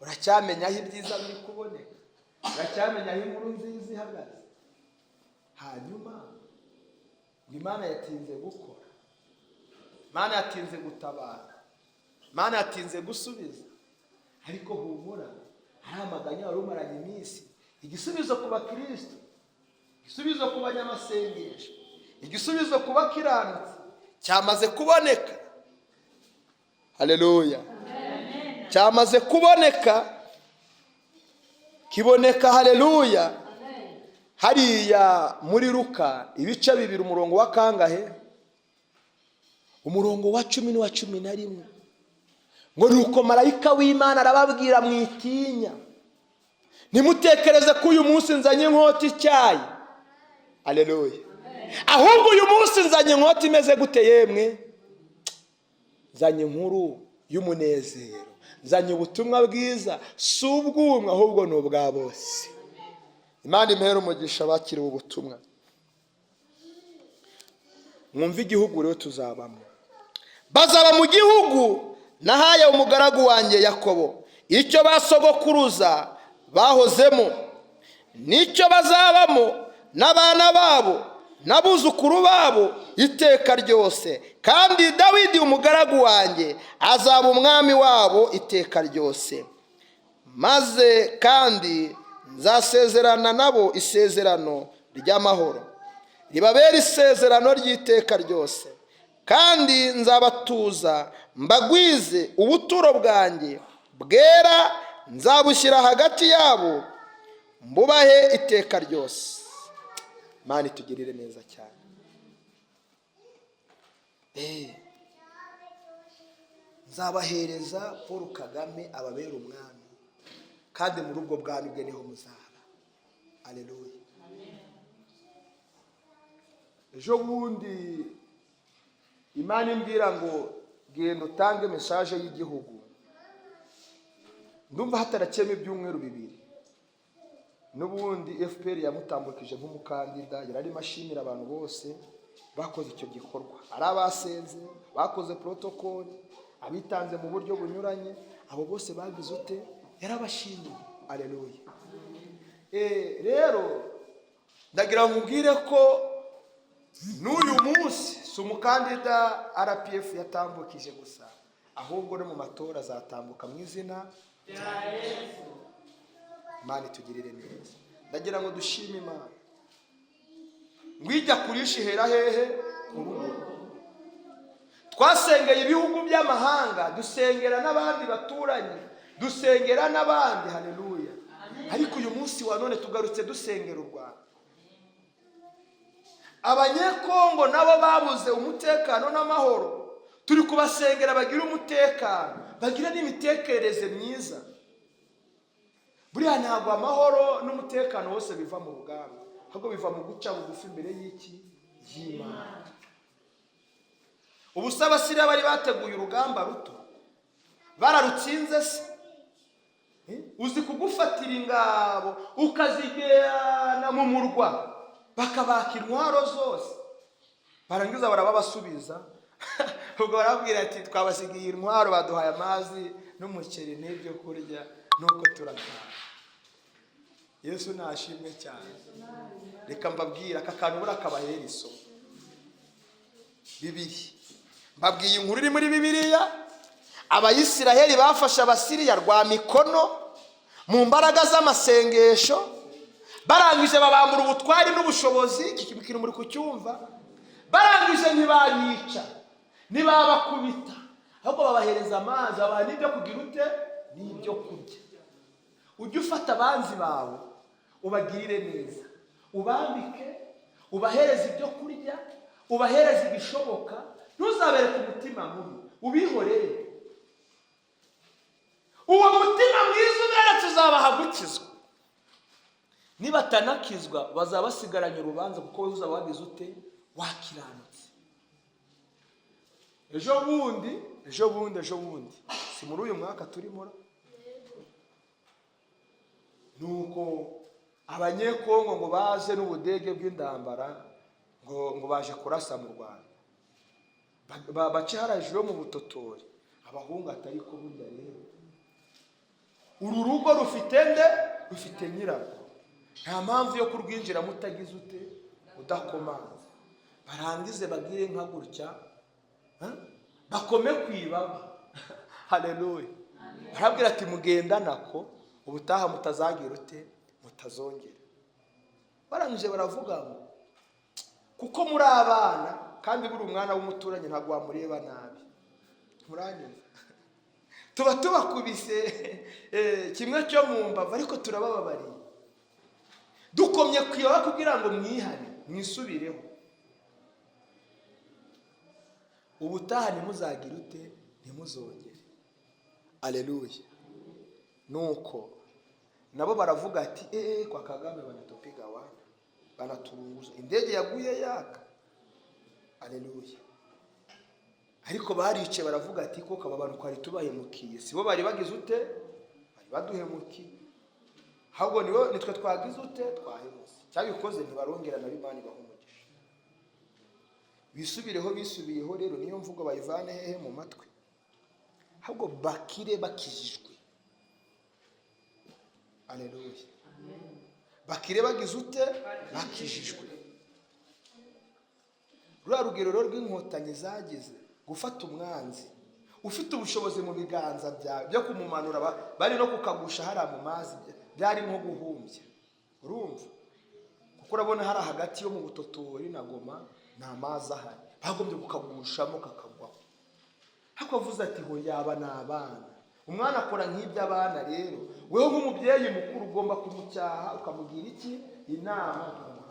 Speaker 1: uracyamenya aho ibyiza biri kuboneka, uracyamenya aho inkuru nziza ihagaze. Hanyuma Imana yatinze gukora, Imana yatinze gutabara, Imana yatinze gusubiza, ariko humura, hari amaganya wari umaranye iminsi. Igisubizo ku bakristo, igisubizo ku banyamasengesho, igisubizo ku bakiranutsi cyamaze kuboneka. Haleluya, amen. Cyamaze kuboneka, kiboneka, haleluya. Hariya muri Luka ibice 2 umurongo wa kangahe? Umurongo wa 10 n'uwa 11, ngo nuko marayika w'Imana arababwira mwitinya, nimutekereze ko uyu munsi nzanye inkota icyayi. Haleluya, ahubwo uyu munsi nzanye inkota imeze gute yemwe? Nzanye inkuru y'umunezero, nzanye ubutumwa bwiza, si ubw'umwe ahubwo ni ubwa bose. Imana impera umugisha bakiriwe ubutumwa. Mwumva igihugu rero tuzabamo. Bazaba mu gihugu nahaye umugaragu wanjye Yakobo, icyo basogokuruza bahozemo, nicyo bazabamo n'abana babo n'abuzukuru babo iteka ryose, kandi Dawidi umugaragu wanjye azaba umwami wabo iteka ryose. Maze kandi nzasezerana nabo isezerano ry'amahoro, ribabera isezerano ry'iteka ryose, kandi nzabatuza mbagwize ubuturo bwanjye bwera, nzabushyira hagati yabo mbubahe iteka ryose. Imana itugirire neza cyane. Nzabahereza Paul Kagame ababera umwami, kandi muri ubwo bwami bwe niho muzaba. Aleluya. Ejo bundi Imana imbwira ngo genda utange message y'igihugu. Ndumva hatarakema ibyumweru bibiri. N'ubundi FPR yamutambukije nk'umukandida, yarari mashimira abantu bose bakoze icyo gikorwa. Ari abasenze, bakoze protocol, abitanze mu buryo bunyuranye, abo bose bagize ute yarabashimiye. Aleluya. Rero ndagira nkubwire ko n'uyu munsi si umukandida RPF yatambukije gusa, ahubwo no mu matora azatambuka mu izina rya Yesu. Imana itugirire neza. Ndagira ngo dushime Imana. Ngwijya kurisha ihera hehe? Ku rugo. Twasengeye ibihugu by'amahanga, dusengera n'abandi baturanye, dusengera n'abandi. Haleluya. Ariko uyu munsi wa none tugarutse dusengera u Rwanda. Abanyekongo nabo babuze umutekano n'amahoro, turi kubasengera bagira umutekano, bagira n'imitekerereze myiza. Buriya ntabwo amahoro n'umutekano wose biva mu rugamba, ahubwo biva mu guca bugufi imbere y'iki? Y'Imana. Ubu Abasiriya bari bateguye urugamba ruto, bararutsinze se? Uzi kugufatira ingabo ukazigera mu murwa, bakabaka intwaro zose, barangiza barababasubiza. Ubwo barabwira ati twabasigiye intwaro, baduhaye amazi n'umuceri n'ibyo kurya, nuko turataha. Yesu nashimwe cyane. Reka mbabwira aka kantu bura kabahera isomo. Bibiri. Mbabwiye inkuru iri muri Bibiliya. Abayisiraheli bafashe Abasiriya rwa mikono mu mbaraga z'amasengesho, barangije babambura ubutwari n'ubushobozi. Iki kintu muri kucyumva? Barangije ntibabica, ntibabakubita, ahubwo babahereza amazi, babaha n'ibyo kugira ute? N'ibyo kurya. Ujye ufata abanzi bawe ubagirire neza, ubambike, ubahereze ibyo kurya, ubahereze ibishoboka, ntuzabereke umutima mubi, ubihorere. Uwo mutima mwiza uberetse uzabaha gukizwa. Nibatanakizwa bazaba basigaranye urubanza, kuko uzaba wagize ute? Wakiranutse. Ejo bundi si muri uyu mwaka turimo, nuko Abanyekongo ngo baje n'ubudege bw'indambara ngo baje kurasa mu Rwanda, bace harajiro mu butotori. Abahungu atari ko burya rero uru rugo rufite nde? Rufite nyirarwo. Nta mpamvu yo kurwinjiramo utagize ute? Udakomanze. Barangize bagire nka gutya, bakome kwibaba. Haleluya. Barabwira ati mugenda nako ubutaha mutazagira ute? Mutazongera. Barangije baravuga ngo kuko muri abana, kandi buri umwana w'umuturanye ntabwo wamureba nabi. Muranyumva? Tuba tubakubise kimwe cyo mu mbavu, ariko turabababariye. Dukomye kwiyoba kugira ngo mwihane, mwisubireho. Ubutaha ntimuzagira ute? Ntimuzongere. Aleluya. Nuko nabo baravuga ati kwa Kagame banatupiga wana, banaturunguza, indege yaguye yaka. Aleluya. Ariko barice baravuga ati koko aba bantu kwari tubahemukiye, sibo bari bagize ute? Bari baduhemukiye, ahubwo nitwe twagize ute? Twahemutse. Cyabikoze ntibarongera na Imana ibahumugisha. Bisubiyeho rero niyo mvugo bayivane hehe mu matwi, ahubwo bakire bakijijwe. Aleluya. Bakire bagize ute? Bakijijwe. Rwa rugero rw'inkotanyi zagize gufata umwanzi ufite ubushobozi mu biganza byawe byo kumumanura, bari no kukagusha hariya mu mazi, byari nko guhumbya. Urumva? Kuko urabona hari hagati yo mu butotori na Goma nta mazi ahari, bagombye kukagushamo kakagwaho. Hakuvuze ati ho yaba n'abana. Umwana akora nk'iby'abana rero, wewe nk'umubyeyi mukuru ugomba kumucyaha ukamugira iki? Inama.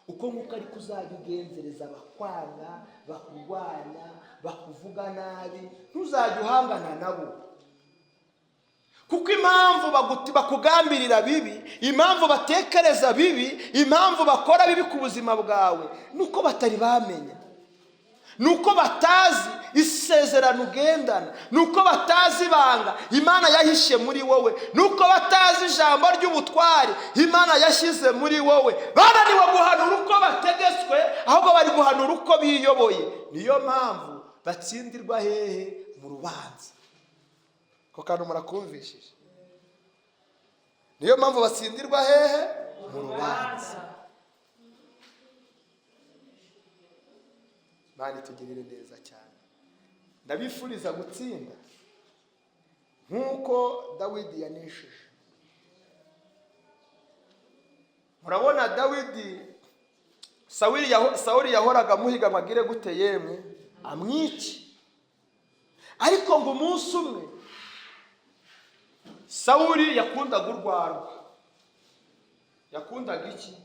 Speaker 1: Uko nkuko ari kuzabigenzereza bakwanga, bakurwanya, bakuvuga nabi, ntuzajye uhangana nabo. kuko impamvu bakugambirira bibi, impamvu batekereza bibi, impamvu bakora bibi ku buzima bwawe, nuko batari bamenya, nuko batazi isezerano ugendana, nuko batazi ibanga Imana yahishe muri wowe, nuko batazi ijambo ry'ubutware Imana yashyize muri wowe. Bananiwe guhanura uko bategetswe, ahubwo bari guhanura uko biyoboye. Niyo mpamvu batsindirwa hehe? Mu rubanza. Ko kantu murakumvishije? Niyo mpamvu batsindirwa hehe? Mu rubanza. Imana itugirire neza cyane. Ndabifuriza gutsinda nk'uko Dawidi yanesheje. Murabona Dawidi, Sawuli yahoraga amuhiga ngo agire gute yemwe? Amwice. Ariko ngo umunsi umwe Sawuli yakundaga urwarwa. Yakundaga iki?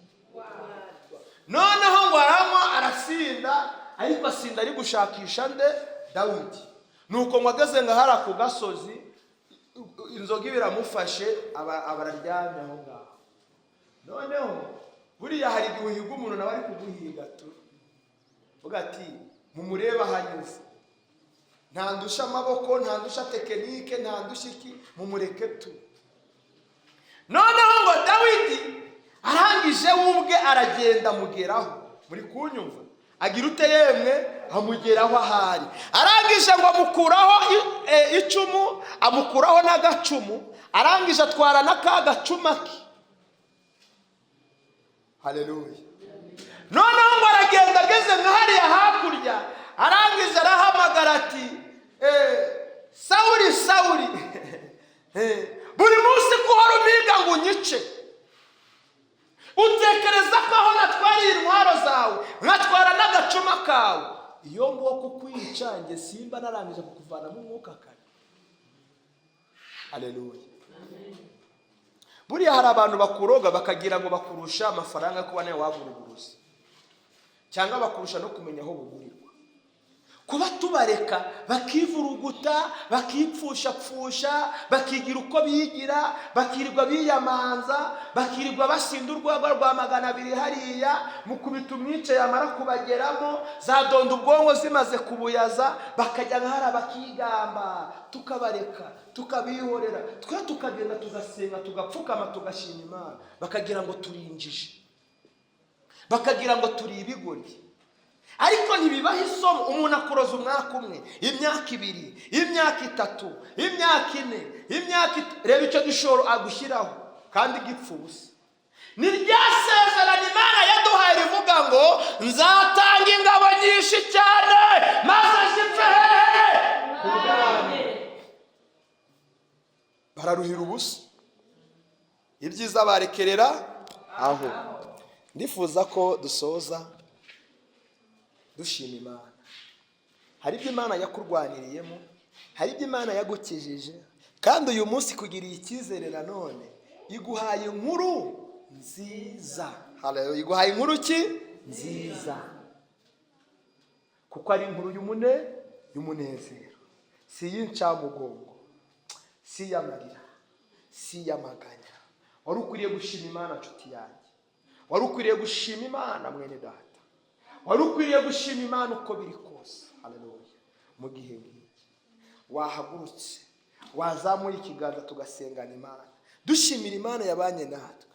Speaker 1: Noneho ngo aranywa arasinda, ariko asinda ari gushakisha nde? Dawidi. Nuko ngo ageze ngahara ku gasozi, inzoga biramufashe, abararyamye aho ngaho. Noneho buriya hari igihe uhiga umuntu nawe ari kuguhiga tu, uvuga ati mumureba hanyuze, ntandusha amaboko, ntandusha tekinike, ntandusha iki, mumureke tu. Noneho ngo Dawidi arangije ubwe aragenda amugeraho. Muri kunyumva? Agira ute yemwe? Amugeraho ahari. Arangije ngo amukuraho icumu, amukuraho n'agacumu, arangije atwara n'akagacuma ke. Haleluya. Noneho ngo aragenda ageze nk'ahariya hakurya, arangije arahamagara ati Sawuli, Sawuli, buri munsi ko uhora umpiga ngo unyice, utekereza ko aho natwariye intwaro zawe nkatwara n'agacuma kawe, iyo nguwo kukwica njye simba narangije kukuvanamo umwuka kare. Haleluya. Buriya hari abantu bakuroga bakagira ngo bakurusha amafaranga kuba nawe wagura uburozi, cyangwa bakurusha no kumenya aho bugurirwa. Kuba tubareka bakivuruguta, bakipfushapfusha, bakigira uko bigira, bakirirwa biyamanza, bakirirwa basinda urwagwa rwa 200 hariya, mukubita umwice yamara kubageramo, zadonda ubwonko zimaze kubuyaza, bakajya nkahara bakigamba. Tukabareka, tukabihorera, twe tukagenda tugasenga, tugapfukama, tugashima Imana. Bakagira ngo turinjije, bakagira ngo turi ibigoryi. Ariko ntibibaho isomo. Umuntu akuroza umwaka umwe, imyaka 2, imyaka 3, imyaka 4, reba icyo gishoro agushyiraho kandi gipfa ubusa. Ni rya sezerano Imana yaduhaye rivuga ngo nzatanga ingabo nyinshi cyane maze zipfe hehe? Bararuhira ubusa. Ibyiza barekerera aho. Ndifuza ko dusoza dushima Imana. Hari ibyo Imana yakurwaniriyemo, hari ibyo Imana yagukijije, kandi uyu munsi kugiriye icyizere nanone iguhaye inkuru nziza. Haleluya. Iguhaye inkuru ki? Nziza. Kuko ari inkuru y'umunezero, si y'incamugongo, si y'amarira, si y'amaganya. Wari ukwiriye gushima Imana nshuti yanjye, wari ukwiriye gushima Imana mwene data, wari ukwiriye gushima Imana uko biri kose. Haleluya. Mu gihe ngiki wahagurutse, wazamuye ikiganza tugasengana Imana, dushimira Imana yabanye natwe,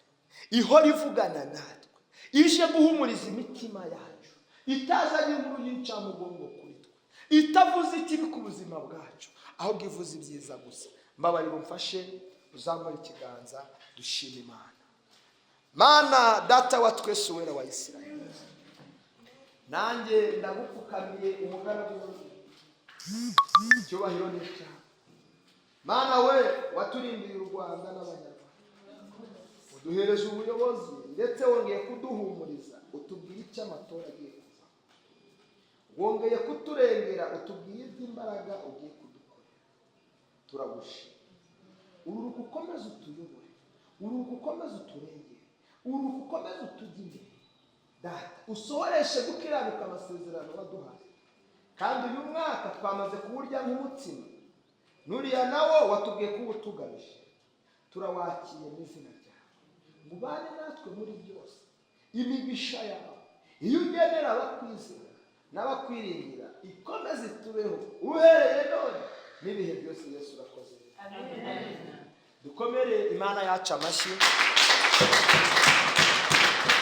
Speaker 1: ihora ivugana natwe, ije guhumuriza imitima yacu, itazanye inkuru y'incamugongo kuri twe, itavuze ikibi ku buzima bwacu, ahubwo ivuze ibyiza gusa. Mbabarira umfashe uzamura ikiganza dushima Imana. Mana data wa twese wera wa Isirayeli, nanjye ndagupfukamiye umugaragu cyubahiro n'icyaha. Mana we waturindiye u Rwanda n'Abanyarwanda, uduhereje ubuyobozi ndetse wongeye kuduhumuriza, utubwiye icyo amatora agiye kuva, wongeye kuturengera, utubwiye iby'imbaraga ugiye kudukorera. Turagushima. Ururuka ukomeze utuyobore, ururuka ukomeze uturengere, ururuka ukomeze utugire data, usohoreshe gukiranuka amasezerano waduhaye. Kandi uyu mwaka twamaze kuwurya nk'umutsima, nuriya nawo watubwiye ko utugamije, turawakiriye mu izina ryawe, ubane natwe muri byose. Imigisha yawe iyo ugenera abakwizera n'abakwiringira ikomeze itubeho uhereye none n'ibihe byose. Yesu urakoze. Amen. Dukomere Imana yacu amashyi.